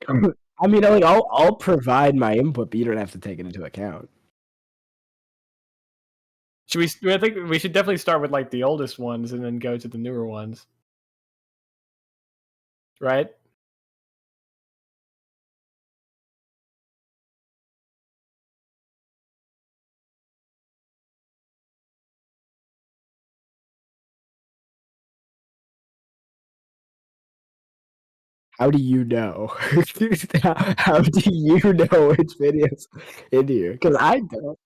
Speaker 3: I mean, like I'll provide my input, but you don't have to take it into account.
Speaker 2: Should we? I think we should definitely start with like the oldest ones and then go to the newer ones, right?
Speaker 3: How do you know? How do you know which videos in here? Because I don't.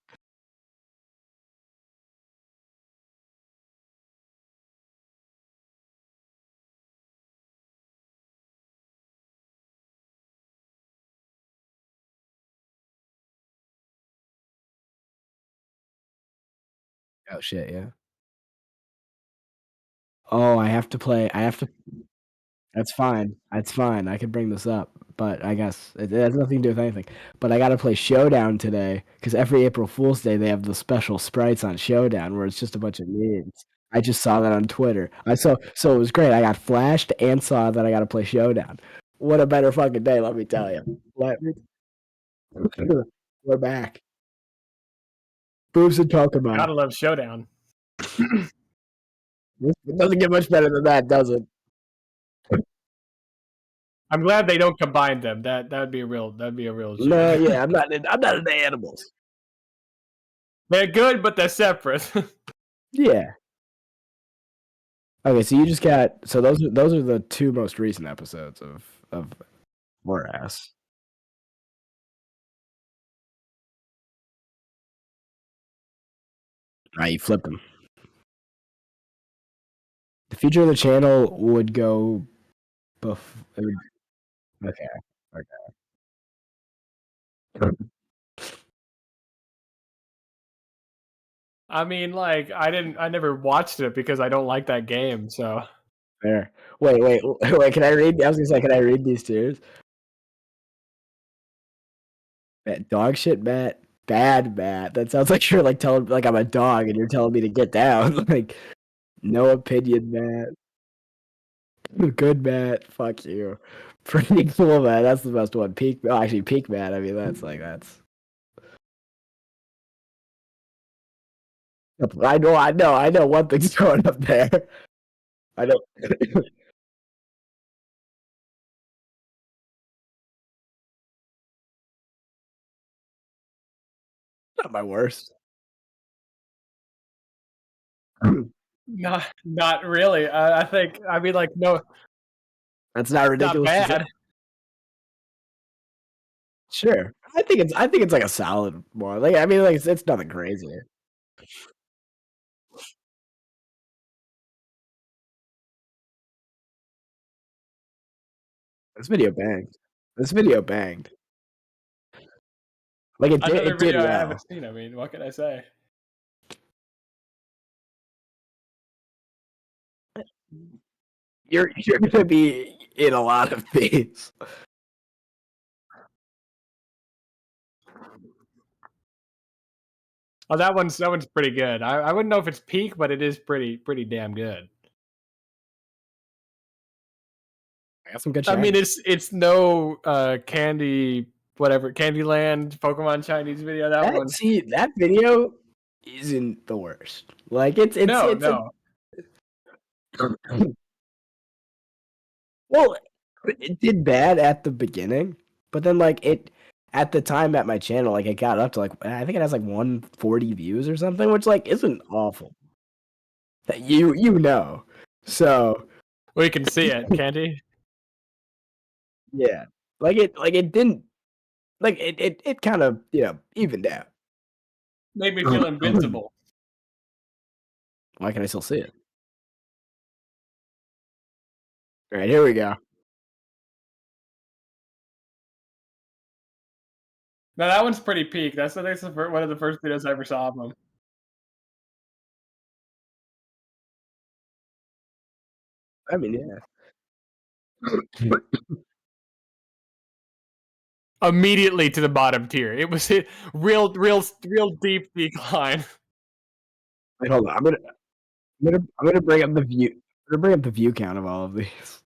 Speaker 3: Oh shit, yeah. Oh, I have to play. I have to. That's fine. That's fine. I can bring this up, but I guess it has nothing to do with anything. But I got to play Showdown today because every April Fool's Day they have the special sprites on Showdown where it's just a bunch of memes. I just saw that on Twitter. I saw so it was great. I got flashed and saw that I got to play Showdown. What a better fucking day, let me tell you. Let me. We're back. Boobs and Pokemon.
Speaker 2: Gotta love Showdown.
Speaker 3: It doesn't get much better than that, does it?
Speaker 2: I'm glad they don't combine them. That'd be a real shame.
Speaker 3: No, yeah, I'm not into animals.
Speaker 2: They're good, but they're separate.
Speaker 3: Yeah. Okay, so you just got so those are the two most recent episodes of More Ass. Right, you flipped them. The future of the channel would go before. Okay, okay.
Speaker 2: I mean, like I never watched it because I don't like that game. So
Speaker 3: Fair. Wait. Can I read? I was gonna say, can I read these tiers? Dog shit, Matt. Bad, Matt. That sounds like you're like telling like I'm a dog and you're telling me to get down. Like no opinion, Matt. Good Matt. Fuck you. Pretty cool, Matt. That's the best one. Peak. Oh, actually, peak Matt. I mean, that's. I know. One thing's going up there. I know. Not my worst.
Speaker 2: not really. I think I mean like no,
Speaker 3: That's not
Speaker 2: not
Speaker 3: ridiculous to say.
Speaker 2: bad.
Speaker 3: Sure. I think it's like a solid one. Like I mean, like it's nothing crazy. This video banged. This video banged. Like
Speaker 2: Another
Speaker 3: it did
Speaker 2: video I
Speaker 3: well.
Speaker 2: haven't seen. I mean, what can I say?
Speaker 3: You're gonna be in a lot of these.
Speaker 2: Oh, that one's pretty good. I wouldn't know if it's peak, but it is pretty damn good.
Speaker 3: I got some good
Speaker 2: I mean,
Speaker 3: shiny.
Speaker 2: it's no candy whatever Candyland Pokemon Chinese video. That one.
Speaker 3: That video isn't the worst. Like
Speaker 2: No,
Speaker 3: it's a
Speaker 2: no.
Speaker 3: well, it did bad at the beginning, but then like it at the time at my channel, like it got up to like I think it has like 140 views or something, which like isn't awful. That you know. So
Speaker 2: We can see it, can't he?
Speaker 3: yeah. Like it didn't like it kind of evened out.
Speaker 2: Made me feel invincible.
Speaker 3: Why can I still see it? All right, here we go.
Speaker 2: No, that one's pretty peak. That's one of the first videos I ever saw of him.
Speaker 3: I mean, yeah.
Speaker 2: Immediately to the bottom tier. It was a real deep decline.
Speaker 3: Wait, hold on. I'm gonna bring up the view. I'm gonna bring up the view count of all of these.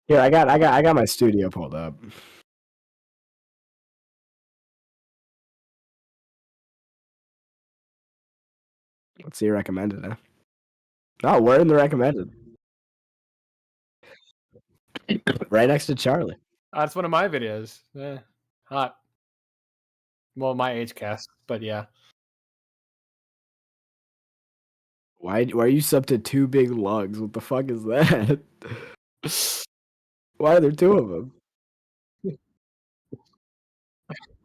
Speaker 3: Yeah, I got my studio pulled up. Let's see recommended now. Oh, we're in the recommended. Right next to Charlie.
Speaker 2: That's one of my videos. Hot. Well, my age cast, but yeah.
Speaker 3: Why are you sub to two big lugs? What the fuck is that? Why are there two of them?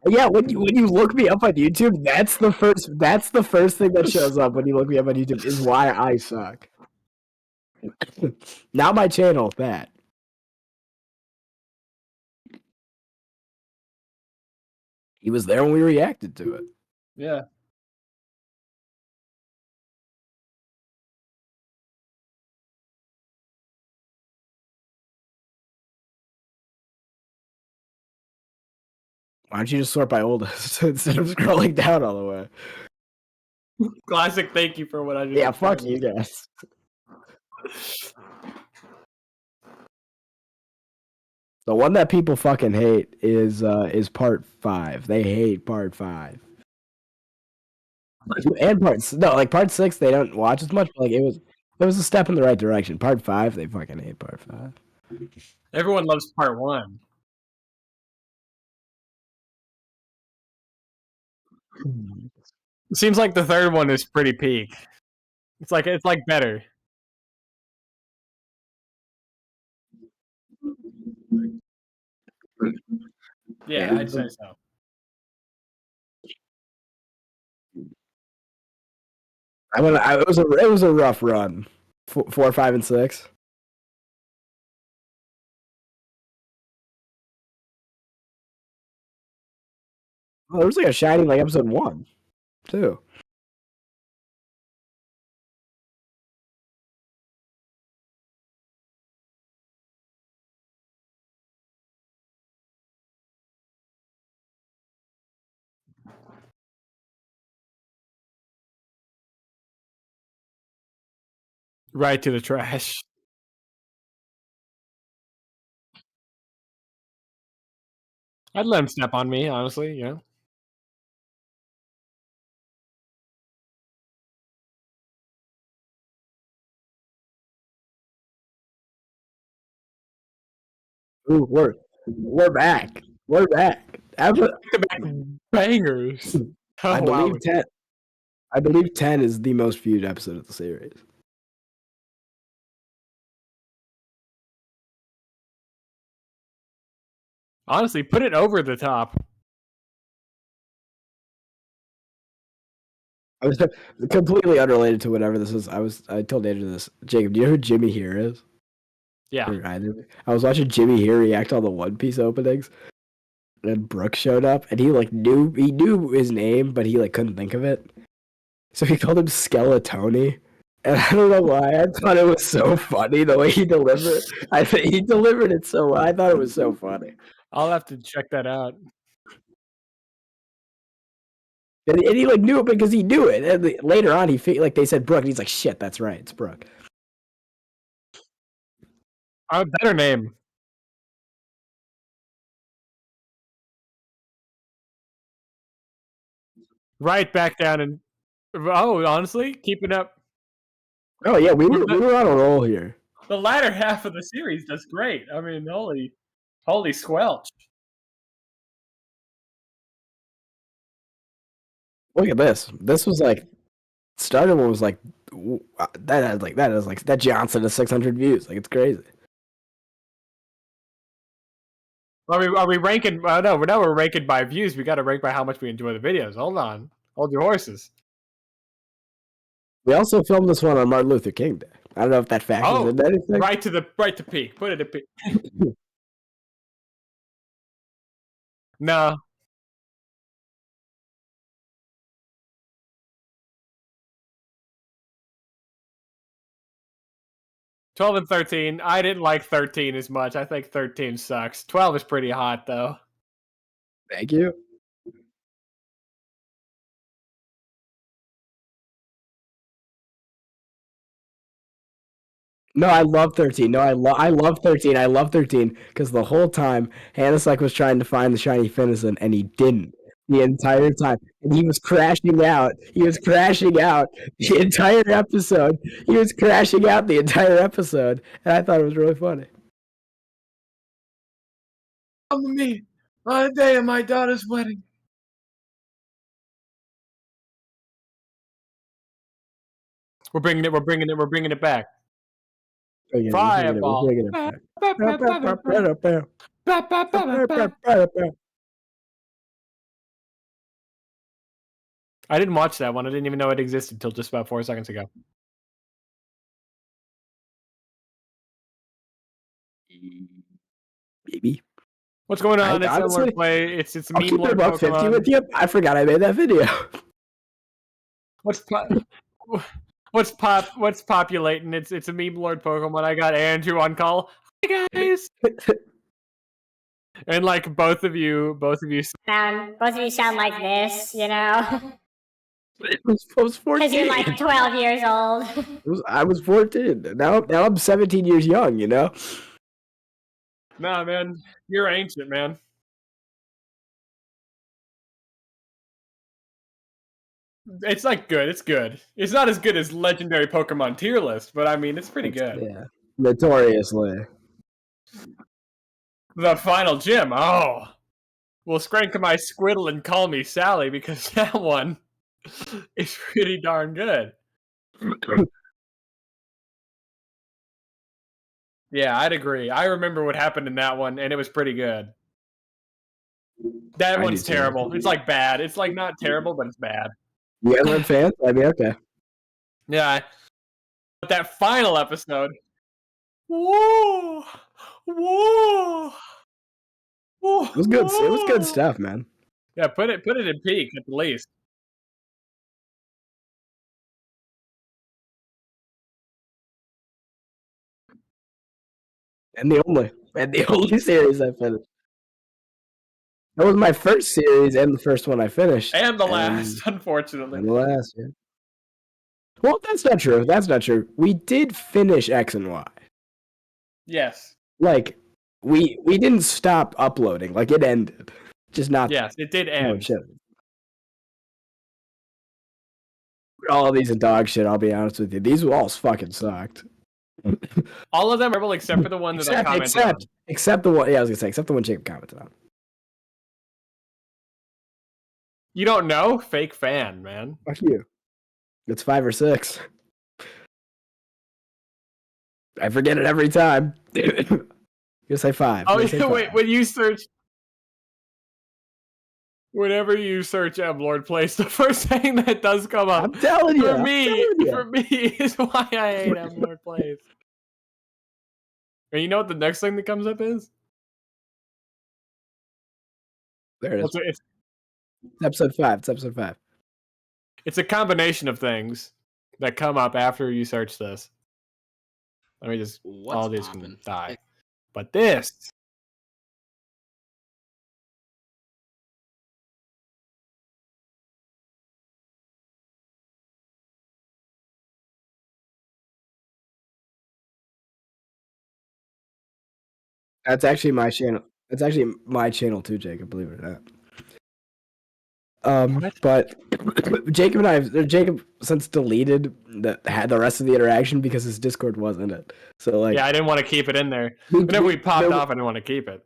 Speaker 3: Yeah, when you look me up on YouTube, that's the first thing that shows up when you look me up on YouTube is why I suck. Not my channel, that. He was there when we reacted to it.
Speaker 2: Yeah.
Speaker 3: Why don't you just sort by oldest instead of scrolling down all the way?
Speaker 2: Classic. Thank you for what I just.
Speaker 3: Yeah, fuck you guys. The one that people fucking hate is part 5. They hate part 5. And part 6 they don't watch as much. Like it was a step in the right direction. Part 5 they fucking hate part 5.
Speaker 2: Everyone loves part 1. It seems like the third one is pretty peak. It's like better. Yeah, I'd say so.
Speaker 3: It was a rough run. 4, 5, and 6. Oh, there was like a Shining like episode 1, too.
Speaker 2: Right to the trash. I'd let him step on me, honestly. Yeah.
Speaker 3: Ooh, we're back. We're back.
Speaker 2: Back-to-back bangers. Oh,
Speaker 3: I
Speaker 2: wow.
Speaker 3: believe 10. I believe 10 is the most viewed episode of the series.
Speaker 2: Honestly, put it over the top.
Speaker 3: I was completely unrelated to whatever this is. I told Andrew this. Jacob, do you know who Jimmy Here is?
Speaker 2: Yeah.
Speaker 3: I was watching Jimmy Here react to all the One Piece openings, and Brooke showed up, and he knew his name, but he like couldn't think of it, so he called him Skeletoni. And I don't know why. I thought it was so funny the way he delivered it. He delivered it so well. I thought it was so funny.
Speaker 2: I'll have to check that out.
Speaker 3: And he like knew it because he knew it. And later on, like they said Brooke, and he's like, "Shit, that's right, it's Brooke."
Speaker 2: A better name. Right back down and honestly, keeping up.
Speaker 3: Oh yeah, we were on a roll here.
Speaker 2: The latter half of the series does great. I mean, holy squelch.
Speaker 3: Look at this. This was like started one was like that Johnson has 600 views. Like it's crazy.
Speaker 2: Are we ranking? No, we're ranking by views. We got to rank by how much we enjoy the videos. Hold on, hold your horses.
Speaker 3: We also filmed this one on Martin Luther King Day. I don't know if that factors into anything.
Speaker 2: Right to peak. Put it at peak. No. 12 and 13. I didn't like 13 as much. I think 13 sucks. 12 is pretty hot though.
Speaker 3: Thank you. No, I love 13. No, I love 13. I love 13 because the whole time Hanasek was trying to find the shiny Finizen and he didn't the entire time. And he was crashing out. He was crashing out the entire episode. He was crashing out the entire episode. And I thought it was really funny.
Speaker 2: Come with me on the day of my daughter's wedding. We're bringing it back. Fireball.
Speaker 3: We're bringing it back.
Speaker 2: I didn't watch that one. I didn't even know it existed until just about 4 seconds ago.
Speaker 3: Maybe.
Speaker 2: What's going on? It's
Speaker 3: honestly,
Speaker 2: Mlord Play. It's
Speaker 3: I'll keep it about 50 with you. I forgot I made that video.
Speaker 2: What's populating? It's a meme Lord Pokemon. I got Andrew on call. Hi guys. And like both of you
Speaker 4: both of you sound like this, you know.
Speaker 3: I was 14.
Speaker 4: Because you're like 12 years old.
Speaker 3: I was 14. Now I'm 17 years young, you know?
Speaker 2: Nah, man. You're ancient, man. It's like good. It's good. It's not as good as legendary Pokemon tier list, but I mean, it's pretty good.
Speaker 3: Yeah. Notoriously.
Speaker 2: The final gym. Oh. Well, scrank my Squirtle and call me Sally because that one is pretty darn good. Yeah, I'd agree. I remember what happened in that one, and it was pretty good. That one's terrible. It's like bad. It's like not terrible, but it's bad.
Speaker 3: You guys aren't fans? I mean, okay.
Speaker 2: Yeah. But that final episode. Whoa! Whoa! Whoa!
Speaker 3: It was good. It was good stuff, man.
Speaker 2: Yeah, put it in peak at the least.
Speaker 3: And the only series I finished. That was my first series and the first one I finished.
Speaker 2: And the last, unfortunately.
Speaker 3: And the last, yeah. Well, that's not true. That's not true. We did finish X and Y.
Speaker 2: Yes.
Speaker 3: Like, we didn't stop uploading. Like, it ended. Just not.
Speaker 2: Yes, it did end.
Speaker 3: Oh, shit. All of these are dog shit, I'll be honest with you. These walls fucking sucked.
Speaker 2: All of them are except for the one that I commented on.
Speaker 3: Except the one, yeah, I was gonna say, except the one Jacob commented on.
Speaker 2: You don't know? Fake fan, man.
Speaker 3: Fuck you. It's 5 or 6. I forget it every time. You say 5.
Speaker 2: Oh, yeah, wait, when you search... Whenever you search Mlord Place, the first thing that does come up
Speaker 3: I'm telling you,
Speaker 2: for me is why I hate Mlord Place. And you know what the next thing that comes up is?
Speaker 3: There it is. It's episode 5. It's episode 5.
Speaker 2: It's a combination of things that come up after you search this. Let me just... all these can die. But this...
Speaker 3: That's actually my channel. That's actually my channel too, Jacob, believe it or not. But Jacob since deleted the rest of the interaction because his Discord wasn't it. So like,
Speaker 2: yeah, I didn't want to keep it in there. Whenever we popped off, I didn't want to keep it.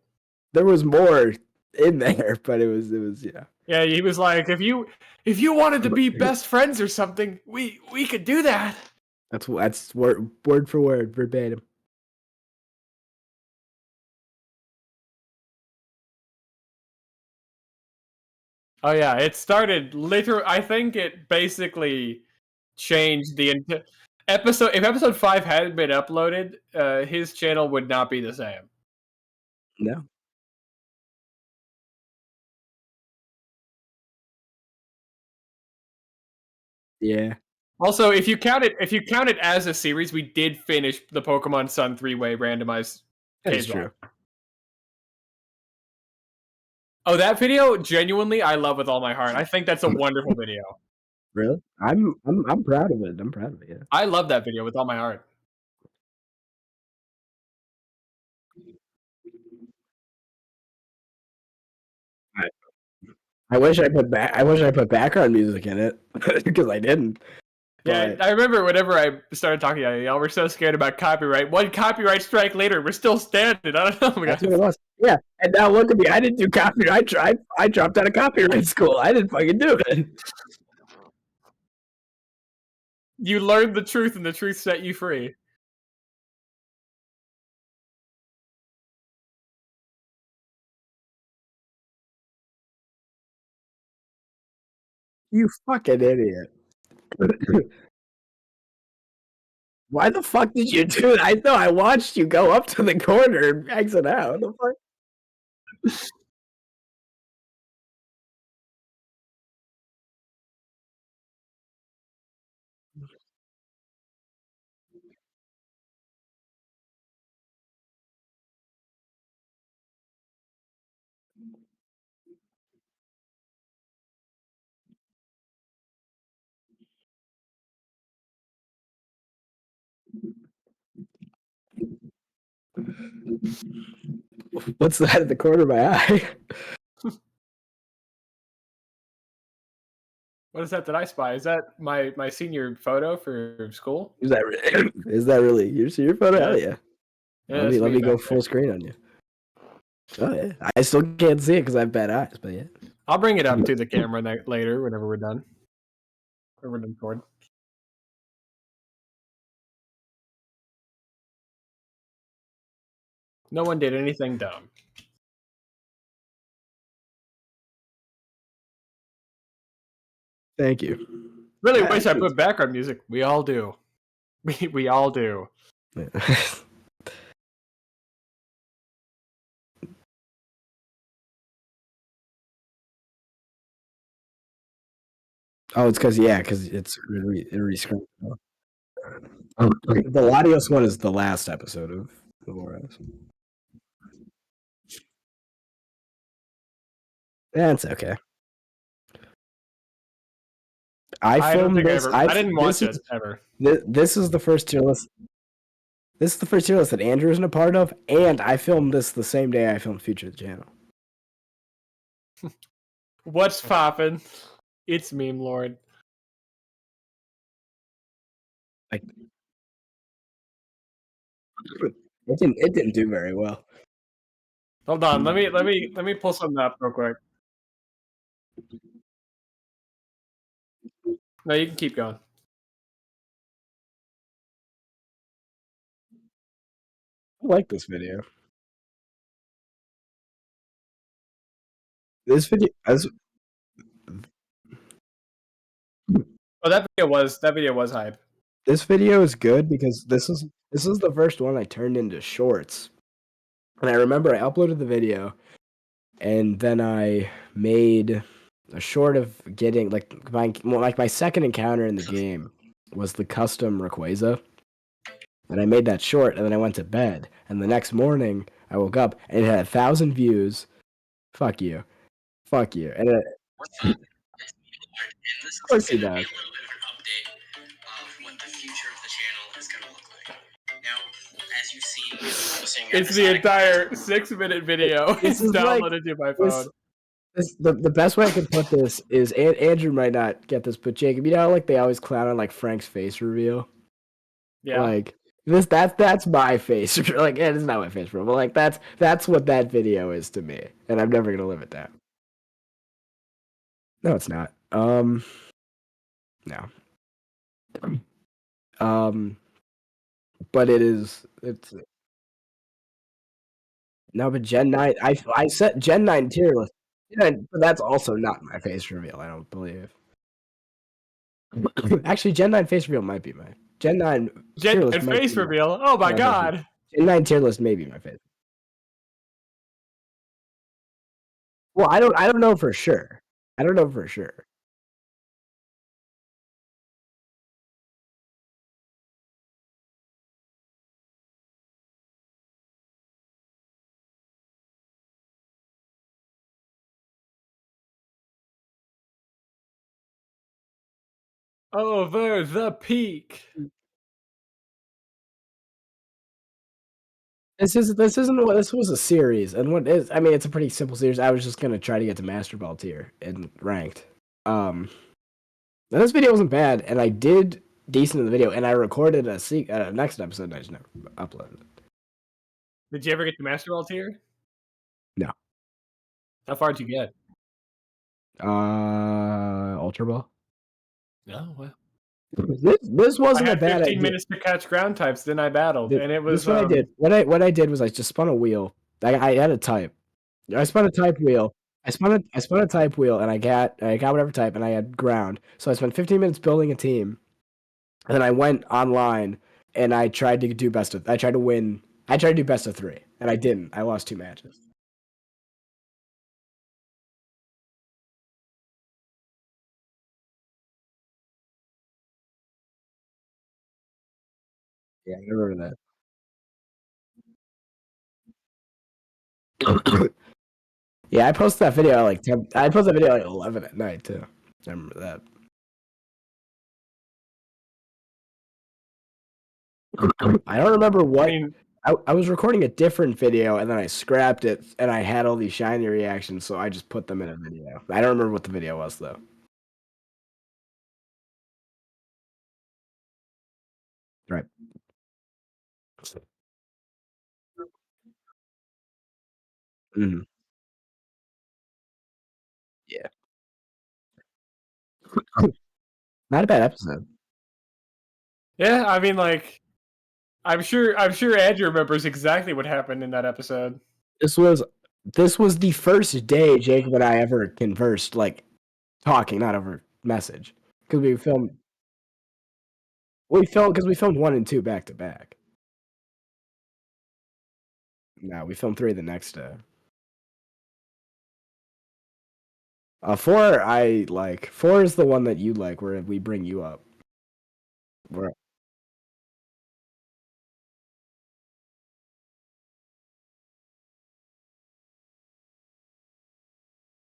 Speaker 3: There was more in there, but it was yeah.
Speaker 2: Yeah, he was like, if you wanted to be best friends or something, we could do that.
Speaker 3: That's word for word, verbatim.
Speaker 2: Oh yeah, it started literally. I think it basically changed the episode. If episode 5 hadn't been uploaded, his channel would not be the same.
Speaker 3: No. Yeah,
Speaker 2: Also, if you count it as a series, we did finish the Pokemon Sun 3-way randomized
Speaker 3: that is
Speaker 2: cave
Speaker 3: true.
Speaker 2: dwelling. Oh, that video, genuinely, I love with all my heart. I think that's a wonderful video.
Speaker 3: Really? I'm proud of it. I'm proud of it. Yeah.
Speaker 2: I love that video with all my heart.
Speaker 3: I, I wish I put background music in it because I didn't.
Speaker 2: Yeah,
Speaker 3: But
Speaker 2: I remember whenever I started talking to y'all were so scared about copyright. One copyright strike later, we're still standing. I don't know.
Speaker 3: that's what it was. Yeah, and now look at me. I didn't do copyright. I dropped out of copyright school. I didn't fucking do it.
Speaker 2: You learned the truth, and the truth set you free.
Speaker 3: You fucking idiot. Why the fuck did you do that? I know I watched you go up to the corner and exit out. What the fuck? What's that at the corner of my eye?
Speaker 2: What is that I spy? Is that my senior photo for school?
Speaker 3: Is that really your senior photo?
Speaker 2: Yeah.
Speaker 3: Hell yeah.
Speaker 2: Yeah,
Speaker 3: Let me go
Speaker 2: back
Speaker 3: full
Speaker 2: there.
Speaker 3: screen on you. Oh yeah. I still can't see it because I have bad eyes, but yeah.
Speaker 2: I'll bring it up to the camera later whenever we're done. When we're done recording. No one did anything dumb.
Speaker 3: Thank you.
Speaker 2: Really wish I put background music. We all do. We all do.
Speaker 3: Oh, it's because it's it rescreened. The Latios one is the last episode of the Warhouse. That's okay. I
Speaker 2: don't
Speaker 3: filmed
Speaker 2: think
Speaker 3: this.
Speaker 2: I didn't watch it ever.
Speaker 3: This is the first tier list. This is the first tier list that Andrew isn't a part of, and I filmed this the same day I filmed Future the Channel.
Speaker 2: What's poppin'? It's Mlord.
Speaker 3: Like, it didn't do very well.
Speaker 2: Hold on, let me pull something up real quick. No, you can keep going.
Speaker 3: I like this video. This video,
Speaker 2: Oh, that video was hype.
Speaker 3: this video is good because this is the first one I turned into shorts, and I remember I uploaded the video, and then I made a short of getting my second encounter in the game was the custom Rayquaza, and I made that short, and then I went to bed, and the next morning I woke up and it had 1,000 views. Fuck you, and of course he does.
Speaker 2: It's the entire 6-minute video. It's downloaded to my phone.
Speaker 3: The best way I can put this is Andrew might not get this, but Jacob, you know how like they always clown on like Frank's face reveal?
Speaker 2: Yeah.
Speaker 3: Like that's my face. Like it's not my face reveal, but like that's what that video is to me, and I'm never gonna live it down. No, it's not. No. But it's no, but Gen 9. I set Gen 9 tier list. Yeah, but that's also not my face reveal. I don't believe. Actually, Gen 9 face reveal might be mine. Gen 9 tier
Speaker 2: Gen
Speaker 3: list
Speaker 2: and
Speaker 3: might
Speaker 2: face
Speaker 3: be mine.
Speaker 2: reveal. Oh my
Speaker 3: Yeah,
Speaker 2: god.
Speaker 3: Gen 9 tier list may be my favorite. Well, I don't know for sure. I don't know for sure.
Speaker 2: Over the peak.
Speaker 3: This isn't what this was a series, and what is I mean it's a pretty simple series. I was just gonna try to get to Master Ball tier and ranked. And this video wasn't bad, and I did decent in the video, and I recorded a next episode, and I just never uploaded it.
Speaker 2: Did you ever get the Master Ball tier?
Speaker 3: No.
Speaker 2: How far did you get?
Speaker 3: Ultra Ball.
Speaker 2: No, well.
Speaker 3: This
Speaker 2: I
Speaker 3: wasn't a
Speaker 2: had
Speaker 3: bad
Speaker 2: 15
Speaker 3: idea.
Speaker 2: minutes to catch ground types, then I battled, and it was
Speaker 3: This what I did. What I did was I just spun a wheel. I had a type. I spun a type wheel. I spun a type wheel, and I got whatever type, and I had ground. So I spent 15 minutes building a team, and then I went online and I tried to do best of. I tried to win. I tried to do best of 3, and I didn't. I lost 2 matches. Yeah, I remember that. Yeah, I posted that video at like 10. I posted that video at like 11 at night too. I remember that. I don't remember what. I was recording a different video and then I scrapped it and I had all these shiny reactions, so I just put them in a video. I don't remember what the video was though. Right. Mm-hmm. Yeah. Not a bad episode.
Speaker 2: Yeah, I mean, like, I'm sure Andrew remembers exactly what happened in that episode.
Speaker 3: This was the first day Jacob and I ever conversed, like talking, not over message, because we filmed because we filmed 1 and 2 back to back. No, we filmed 3 the next day. 4 I like. 4 is the one that you like, where we bring you up. Where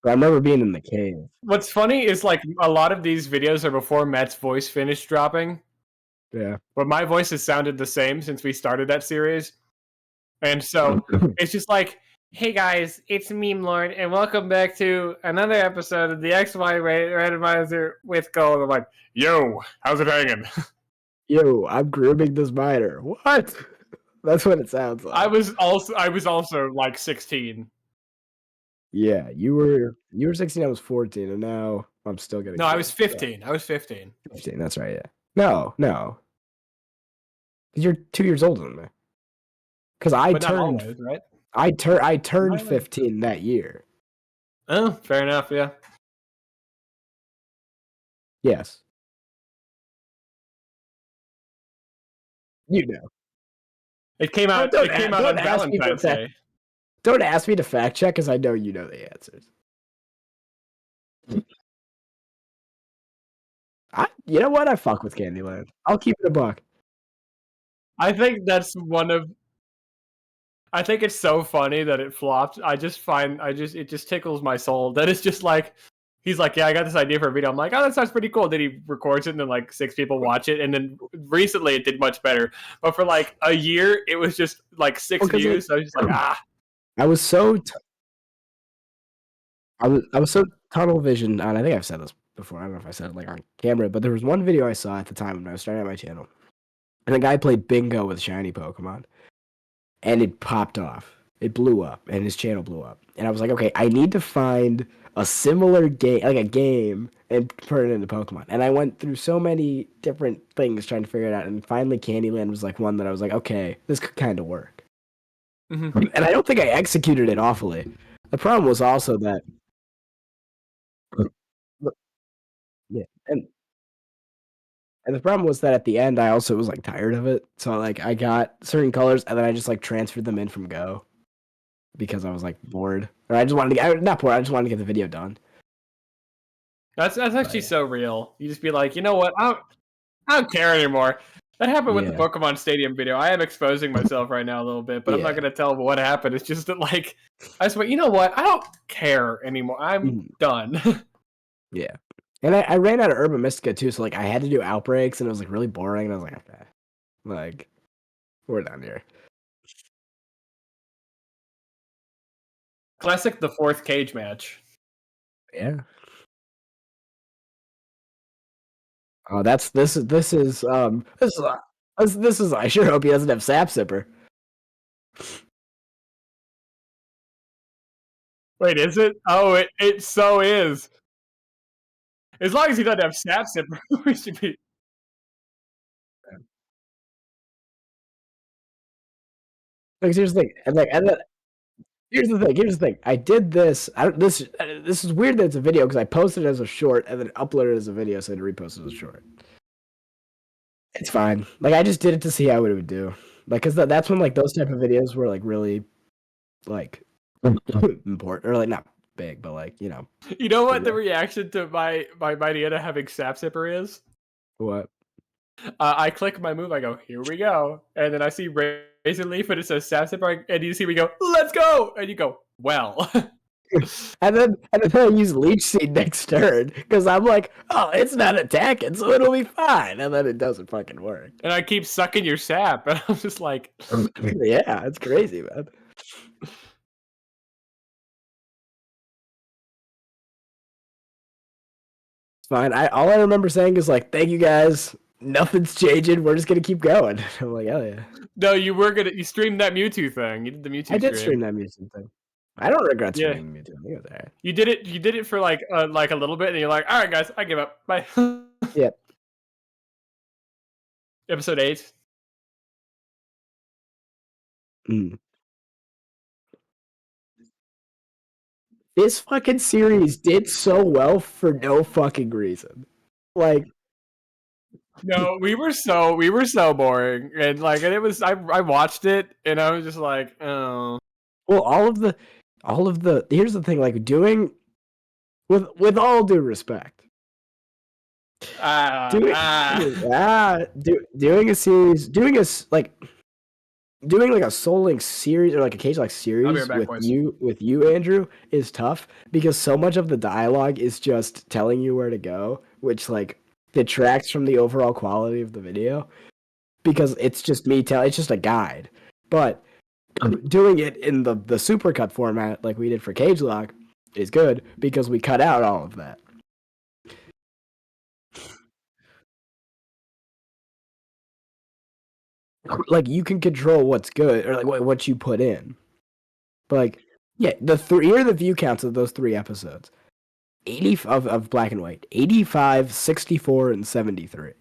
Speaker 3: I remember being in the cave.
Speaker 2: What's funny is, like, a lot of these videos are before Matt's voice finished dropping.
Speaker 3: Yeah.
Speaker 2: But my voice has sounded the same since we started that series. And so it's just like, hey guys, it's me, Mlord, and welcome back to another episode of the XY Randomizer with Gold. I'm like, yo, how's it hanging?
Speaker 3: Yo, I'm grooming this miner. What? That's what it sounds like.
Speaker 2: I was also like 16.
Speaker 3: Yeah, you were 16, I was 14, and now I'm still getting.
Speaker 2: No, I was 15. I was 15.
Speaker 3: 15, that's right, yeah. No. You're 2 years older than me. Because I
Speaker 2: But not
Speaker 3: turned
Speaker 2: always, right?
Speaker 3: I turned 15 that year.
Speaker 2: Oh, fair enough, yeah.
Speaker 3: Yes. You know.
Speaker 2: It came out on Valentine's Day.
Speaker 3: Don't ask me to fact check because I know you know the answers. You know what? I fuck with Candyland. I'll keep it a buck.
Speaker 2: I think that's one of I think it's so funny that it flopped. It just tickles my soul that it's just like he's like, yeah, I got this idea for a video. I'm like, oh, that sounds pretty cool. Then he records it, and then like 6 people watch it, and then recently it did much better. But for like a year, it was just like 6 views. So I was just like,
Speaker 3: I was so I was so tunnel vision on. I think I've said this before. I don't know if I said it like on camera, but there was one video I saw at the time when I was starting out my channel, and the guy played bingo with shiny Pokemon, and it popped off. It blew up, and his channel blew up. And I was like, okay, I need to find a similar game, like a game, and turn it into Pokemon. And I went through so many different things trying to figure it out, and finally Candyland was like one that I was like, okay, this could kind of work.
Speaker 2: mm-hmm.
Speaker 3: And I don't think I executed it awfully. The problem was also that Yeah, and the problem was that at the end, I also was, like, tired of it, so, like, I got certain colors, and then I just, like, transferred them in from Go because I was, like, bored. Or I just wanted to get not bored, I just wanted to get the video done.
Speaker 2: That's actually
Speaker 3: But,
Speaker 2: so real. You just be like, you know what? I don't care anymore. That happened with the
Speaker 3: yeah.
Speaker 2: Pokemon Stadium video. I am exposing myself right now a little bit, but I'm not
Speaker 3: Yeah.
Speaker 2: gonna tell what happened. It's just that like I just went, you know what? I don't care anymore. I'm
Speaker 3: Mhm.
Speaker 2: done.
Speaker 3: Yeah. And I ran out of Urban Mystica too, so, like, I had to do Outbreaks, and it was, like, really boring, and I was like, "Okay, like, we're done here."
Speaker 2: Classic the fourth cage match.
Speaker 3: Yeah. Oh, this is I sure hope he doesn't have Sap Sipper.
Speaker 2: Wait, is it? Oh, it so is. As long as he doesn't have Snap Zipper, we should be.
Speaker 3: Like, here's the thing, and then here's the thing. I did this. This is weird that it's a video because I posted it as a short and then uploaded it as a video, so I had to repost it as a short. It's fine. Like, I just did it to see how it would do. Like, because that's when, like, those type of videos were, like, really, like, important. Or, like, not big, but, like, you know.
Speaker 2: You know what the reaction to my Mightyena having Snap Zipper is?
Speaker 3: What?
Speaker 2: I click my move, I go, here we go. And then I see Razor Leaf and it says Snap Zipper, and you see me go, let's go! And you go, well.
Speaker 3: And then I use Leech Seed next turn because I'm like, oh, it's not attacking, so it'll be fine. And then it doesn't fucking work.
Speaker 2: And I keep sucking your sap, and I'm just like,
Speaker 3: Yeah, it's crazy, man. It's fine. All I remember saying is like, thank you guys. Nothing's changing. We're just gonna keep going. I'm like, hell yeah.
Speaker 2: no, you streamed that Mewtwo thing. You did the Mewtwo
Speaker 3: I did stream that Mewtwo thing. I don't regret
Speaker 2: Yeah.
Speaker 3: streaming Mewtwo. I think it was alright.
Speaker 2: You did it for like a little bit, and you're like, all right, guys, I give up. Bye.
Speaker 3: Yep.
Speaker 2: Episode 8.
Speaker 3: Mm. This fucking series did so well for no fucking reason. Like,
Speaker 2: No, we were so boring, and like, and it was. I watched it, and I was just like, oh.
Speaker 3: well, all of the. Here's the thing. Like, doing with all due respect, doing a series, doing like a Soul Link series or like a Cage Lock series
Speaker 2: back,
Speaker 3: with you, Andrew, is tough because so much of the dialogue is just telling you where to go, which like detracts from the overall quality of the video because it's just it's just a guide. But doing it in the supercut format like we did for Cage Lock is good because we cut out all of that. Like, you can control what's good or like what you put in. But like, yeah, here are the view counts of those 3 episodes. 80 of Black and White, 85, 64, and 73.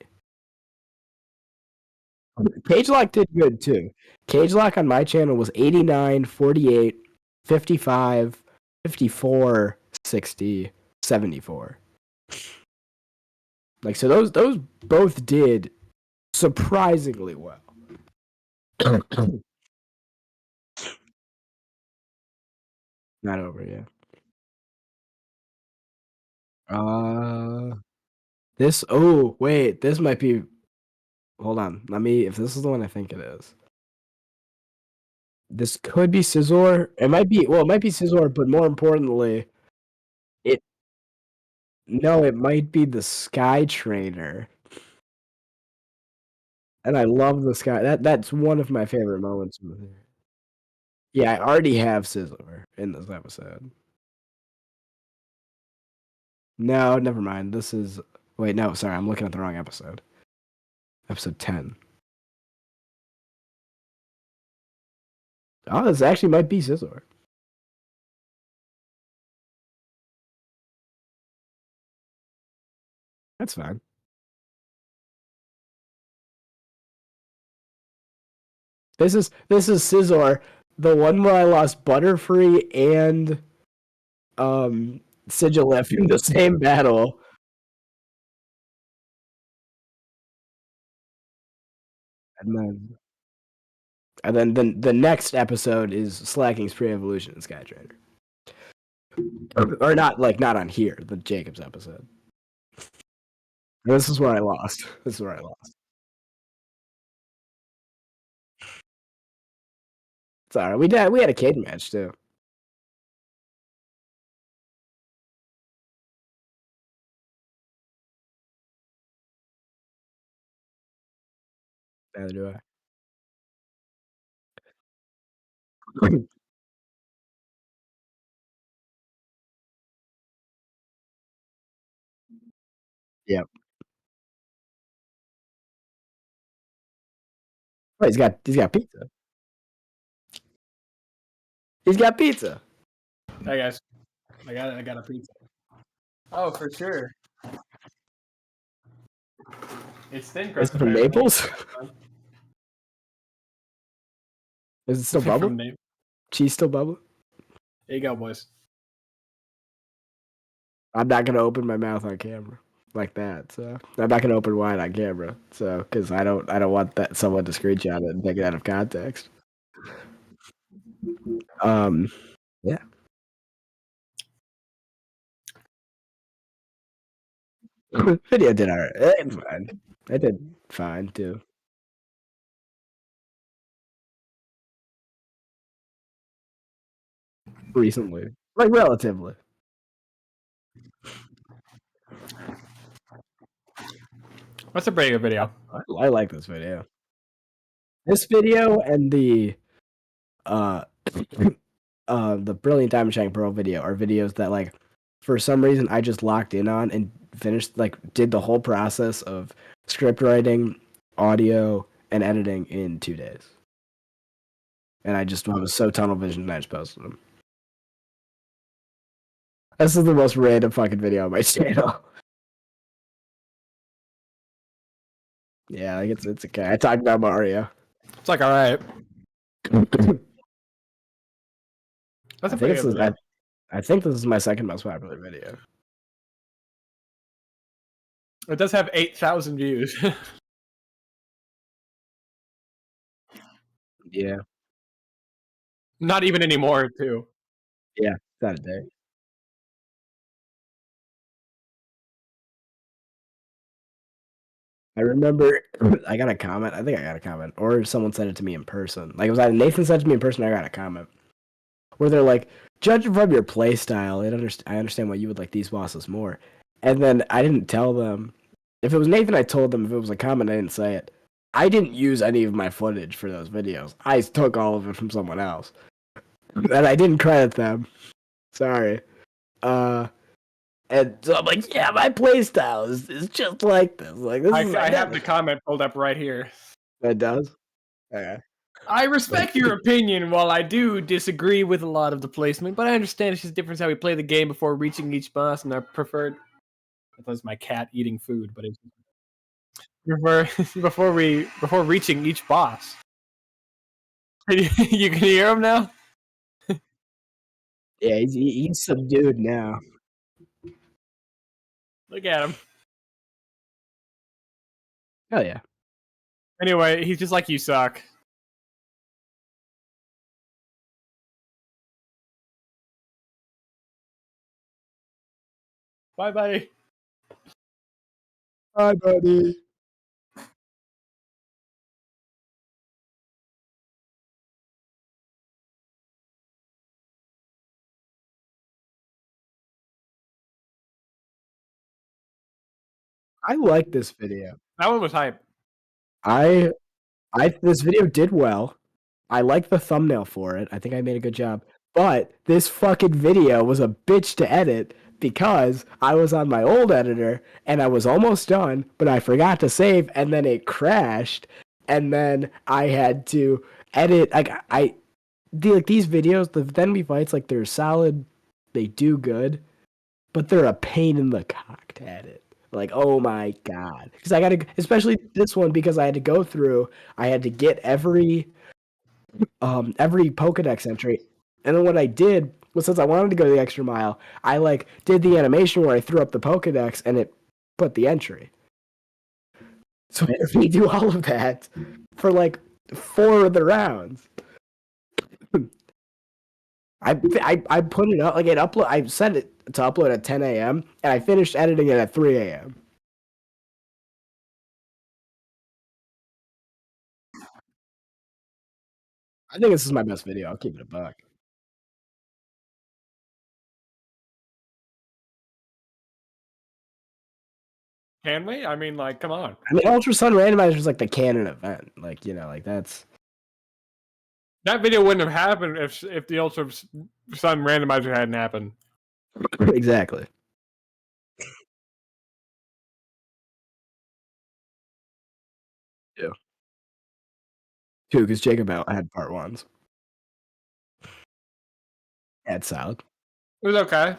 Speaker 3: Cage Lock did good too. Cage Lock on my channel was 89, 48, 55, 54, 60, 74. Like, so those both did surprisingly well. Not over yet. This. Oh wait, this might be. Hold on. If this is the one I think it is. This could be Scizor. It might be. Well, it might be Scizor, but more importantly, it. No, it might be the Sky Trainer. And I love the Sky. That's one of my favorite moments. Yeah, I already have Scizor in this episode. No, never mind. This is. Wait, no, sorry. I'm looking at the wrong episode. Episode 10. Oh, this actually might be Scizor. That's fine. This is Scizor, the one where I lost Butterfree and Sigilif in the same battle. and then the next episode is Slacking's pre-evolution in Skytrader. Or not on here, the Jacobs episode. This is where I lost. It's alright. We had a cage match too. Neither do I. Yep. Oh, he's got pizza. He's got pizza.
Speaker 2: Hey guys, I got a pizza. Oh, for sure. It's thin
Speaker 3: Is
Speaker 2: crust.
Speaker 3: it from Naples? Is it still
Speaker 2: From
Speaker 3: bubbling?
Speaker 2: Naples.
Speaker 3: Cheese still bubbling?
Speaker 2: There you go, boys.
Speaker 3: I'm not gonna open my mouth on camera like that. So I'm not gonna open wide on camera. So because I don't want that someone to screenshot it and take it out of context. Yeah. Video did alright. It's fine. I did fine too. Recently, like relatively.
Speaker 2: That's a pretty good video.
Speaker 3: I like this video. This video and the the Brilliant Diamond Shank Pearl video are videos that like for some reason I just locked in on and finished did the whole process of script writing, audio, and editing in 2 days. And I was so tunnel vision and I just posted them. This is the most random fucking video on my channel. Yeah, like it's okay. I talked about Mario.
Speaker 2: It's like alright. That's a pretty good video.
Speaker 3: I think this is my second most popular video.
Speaker 2: It does have 8,000 views.
Speaker 3: Yeah.
Speaker 2: Not even anymore, too.
Speaker 3: Yeah, that a day. I remember I got a comment. I think I got a comment, or someone sent it to me in person. Like it was either Nathan sent it to me in person. Or I got a comment where they're like, "Judging from your play style, I understand why you would like these bosses more." And then I didn't tell them. If it was Nathan, I told them. If it was a comment, I didn't say it. I didn't use any of my footage for those videos. I took all of it from someone else, and I didn't credit them. Sorry. And so I'm like, yeah, my playstyle is just like this. Like this
Speaker 2: I have the comment pulled up right here.
Speaker 3: It does? Okay.
Speaker 2: I respect your opinion while I do disagree with a lot of the placement, but I understand it's just a difference how we play the game before reaching each boss, and I preferred... That was my cat eating food, but it's... before reaching each boss. You can hear him now?
Speaker 3: Yeah, he's subdued now.
Speaker 2: Look at him.
Speaker 3: Hell yeah.
Speaker 2: Anyway, he's just like, you suck. Bye, buddy.
Speaker 3: Bye, buddy. I like this video.
Speaker 2: That one was hype.
Speaker 3: This video did well. I like the thumbnail for it. I think I made a good job. But this fucking video was a bitch to edit because I was on my old editor and I was almost done, but I forgot to save and then it crashed. And then I had to edit these videos, the Then We Fights, like they're solid, they do good, but they're a pain in the cock to edit. Like, oh my god. Because I gotta, especially this one, because I had to go through, I had to get every Pokedex entry. And then what I did was, since I wanted to go the extra mile, I did the animation where I threw up the Pokedex and it put the entry. So I had to redo all of that for like 4 of the rounds. I put it up like it upload. I set it to upload at 10 a.m. and I finished editing it at 3 a.m. I think this is my best video. I'll keep it a buck.
Speaker 2: Can we? I mean, like, come on.
Speaker 3: I mean, Ultra Sun Randomizer is like the canon event. Like, you know, like that's.
Speaker 2: That video wouldn't have happened if the Ultra Sun randomizer hadn't happened.
Speaker 3: Exactly. Yeah. Two, because Jacob had part ones. That's solid.
Speaker 2: It was okay.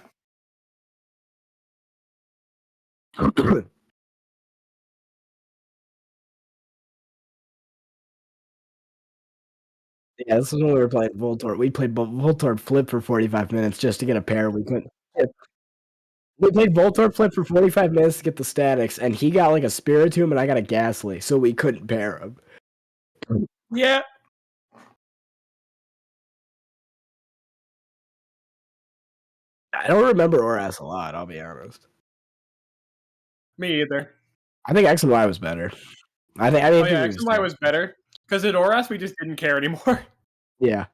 Speaker 3: Yeah, this is when we were playing Voltorb. We played Voltorb Flip for 45 minutes just to get a pair. We couldn't. We played Voltorb Flip for 45 minutes to get the statics, and he got like a Spiritomb and I got a Ghastly, so we couldn't pair him.
Speaker 2: Yeah.
Speaker 3: I don't remember Oras a lot, I'll be honest.
Speaker 2: Me either.
Speaker 3: I think X and Y was better. I think
Speaker 2: Oh yeah, X and Y was better because at Oras we just didn't care anymore.
Speaker 3: Yeah.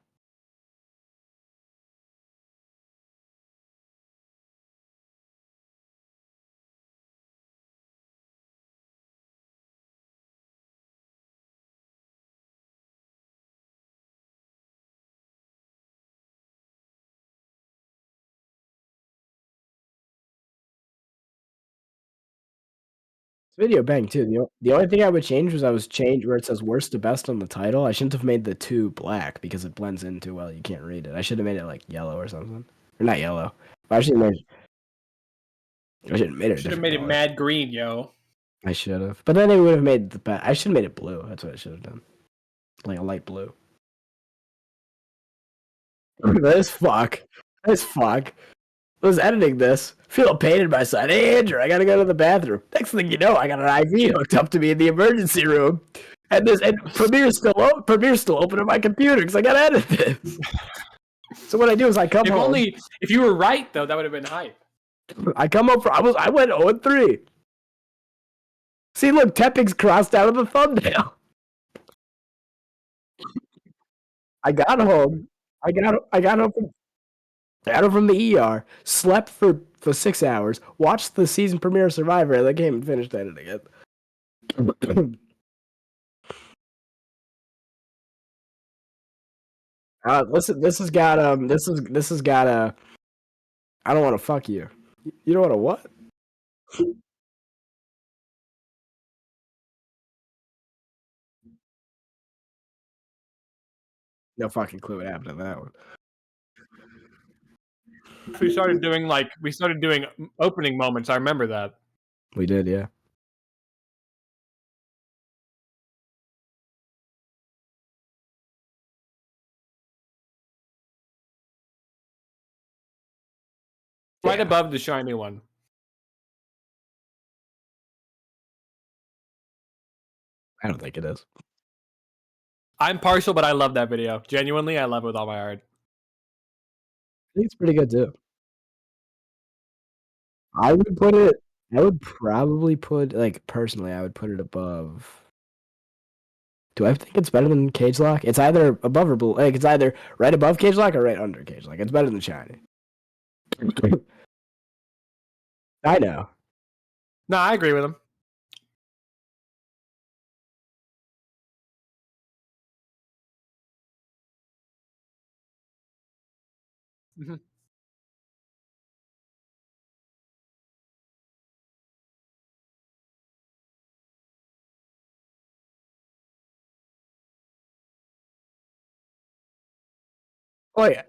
Speaker 3: Video bang too. The only thing I would change was I was change where it says worst to best on the title. I shouldn't have made the 2 black because it blends in too well. You can't read it. I should have made it like yellow or something. Or not yellow. But I should have made it.
Speaker 2: Should have made it mad green, yo.
Speaker 3: I should have. But then it would have made the I should have made it blue. That's what I should have done. Like a light blue. This fuck. This fuck. I was editing this. Feel a pain in my side. Hey Andrew, I gotta go to the bathroom. Next thing you know, I got an IV hooked up to me in the emergency room. And Premiere's still open on my computer because I gotta edit this. So what I do is I come home.
Speaker 2: If you were right though, that would have been hype.
Speaker 3: I come home I went 0-3. See, look, Tepping's crossed out of the thumbnail. I got home. I got home from the ER, slept for 6 hours, watched the season premiere of Survivor, and then came and finished editing it. Listen, this has got I don't want to fuck you. You don't want to what? No fucking clue what happened to that one.
Speaker 2: We started doing opening moments. I remember that.
Speaker 3: We did, yeah.
Speaker 2: Right above the shiny one.
Speaker 3: I don't think it is.
Speaker 2: I'm partial, but I love that video. Genuinely, I love it with all my heart.
Speaker 3: I think it's pretty good too. I would probably put, like, personally, I would put it above. Do I think it's better than Cage Lock? It's either above or below. Like, it's either right above Cage Lock or right under Cage Lock. It's better than Shiny. I know.
Speaker 2: No, I agree with him. Mm-hmm.
Speaker 3: Oh yeah.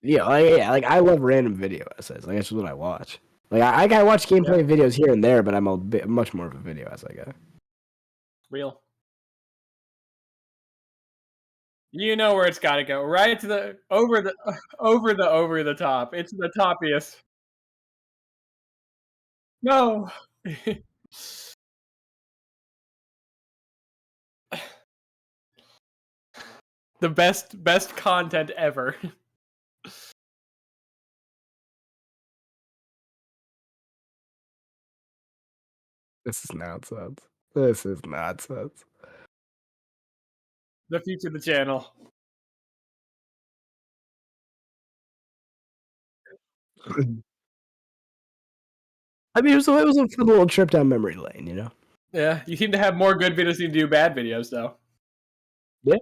Speaker 3: Yeah, like I love random video essays. Like that's what I watch. Like I watch gameplay videos here and there, but I'm much more of a video essay guy.
Speaker 2: Real. You know where it's got to go. Right to the over the top. It's the toppiest. No. The best content ever.
Speaker 3: This is nonsense. This is nonsense.
Speaker 2: The future of the channel.
Speaker 3: I mean, it was a fun little trip down memory lane, you know.
Speaker 2: Yeah, you seem to have more good videos than you do bad videos, though.
Speaker 3: Yeah.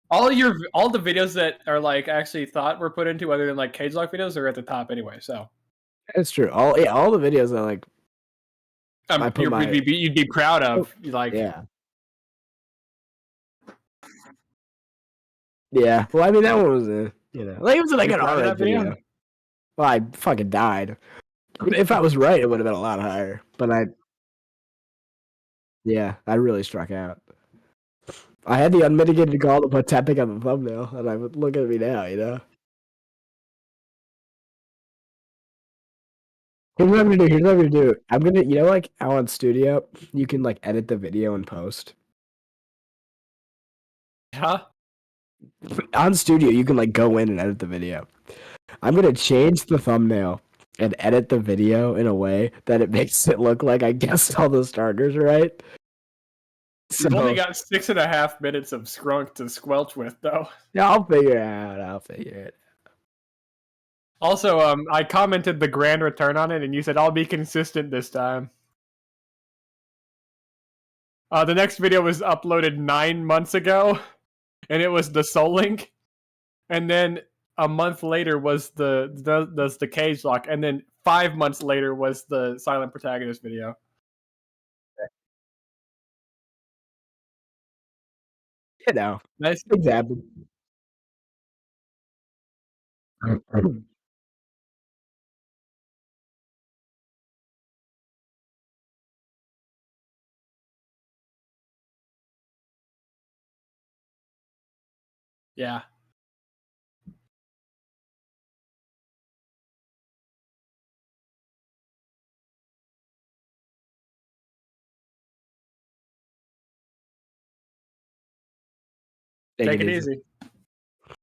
Speaker 2: All the videos that are like actually thought were put into, other than like cage lock videos, are at the top anyway. So
Speaker 3: It's true. All the videos that like I put my
Speaker 2: you'd be proud of, like.
Speaker 3: yeah. Yeah. Well, I mean, that one was like it was like
Speaker 2: You
Speaker 3: an
Speaker 2: proud of
Speaker 3: alright
Speaker 2: that video?
Speaker 3: video. Well, I fucking died. If I was right, it would have been a lot higher. But I really struck out. I had the unmitigated gall to put Tepic on the thumbnail, and I would look at me now, you know. Here's what I'm gonna do. Here's what I'm gonna do. I'm gonna, like how on Studio you can like edit the video and post.
Speaker 2: Huh?
Speaker 3: On Studio you can like go in and edit the video. I'm gonna change the thumbnail and edit the video in a way that it makes it look like I guessed all the starters right.
Speaker 2: You've only got 6.5 minutes of scrunk to squelch with, though.
Speaker 3: Yeah, I'll figure it out. I'll figure it.
Speaker 2: Also, I commented the grand return on it, and you said I'll be consistent this time. The next video was uploaded 9 months ago, and it was the Soul Link, and then a month later was the cage lock, and then 5 months later was the silent protagonist video.
Speaker 3: You know,
Speaker 2: Nice.
Speaker 3: things happen.
Speaker 2: Yeah.
Speaker 3: Take
Speaker 2: Take
Speaker 3: it
Speaker 2: it
Speaker 3: easy.
Speaker 2: easy.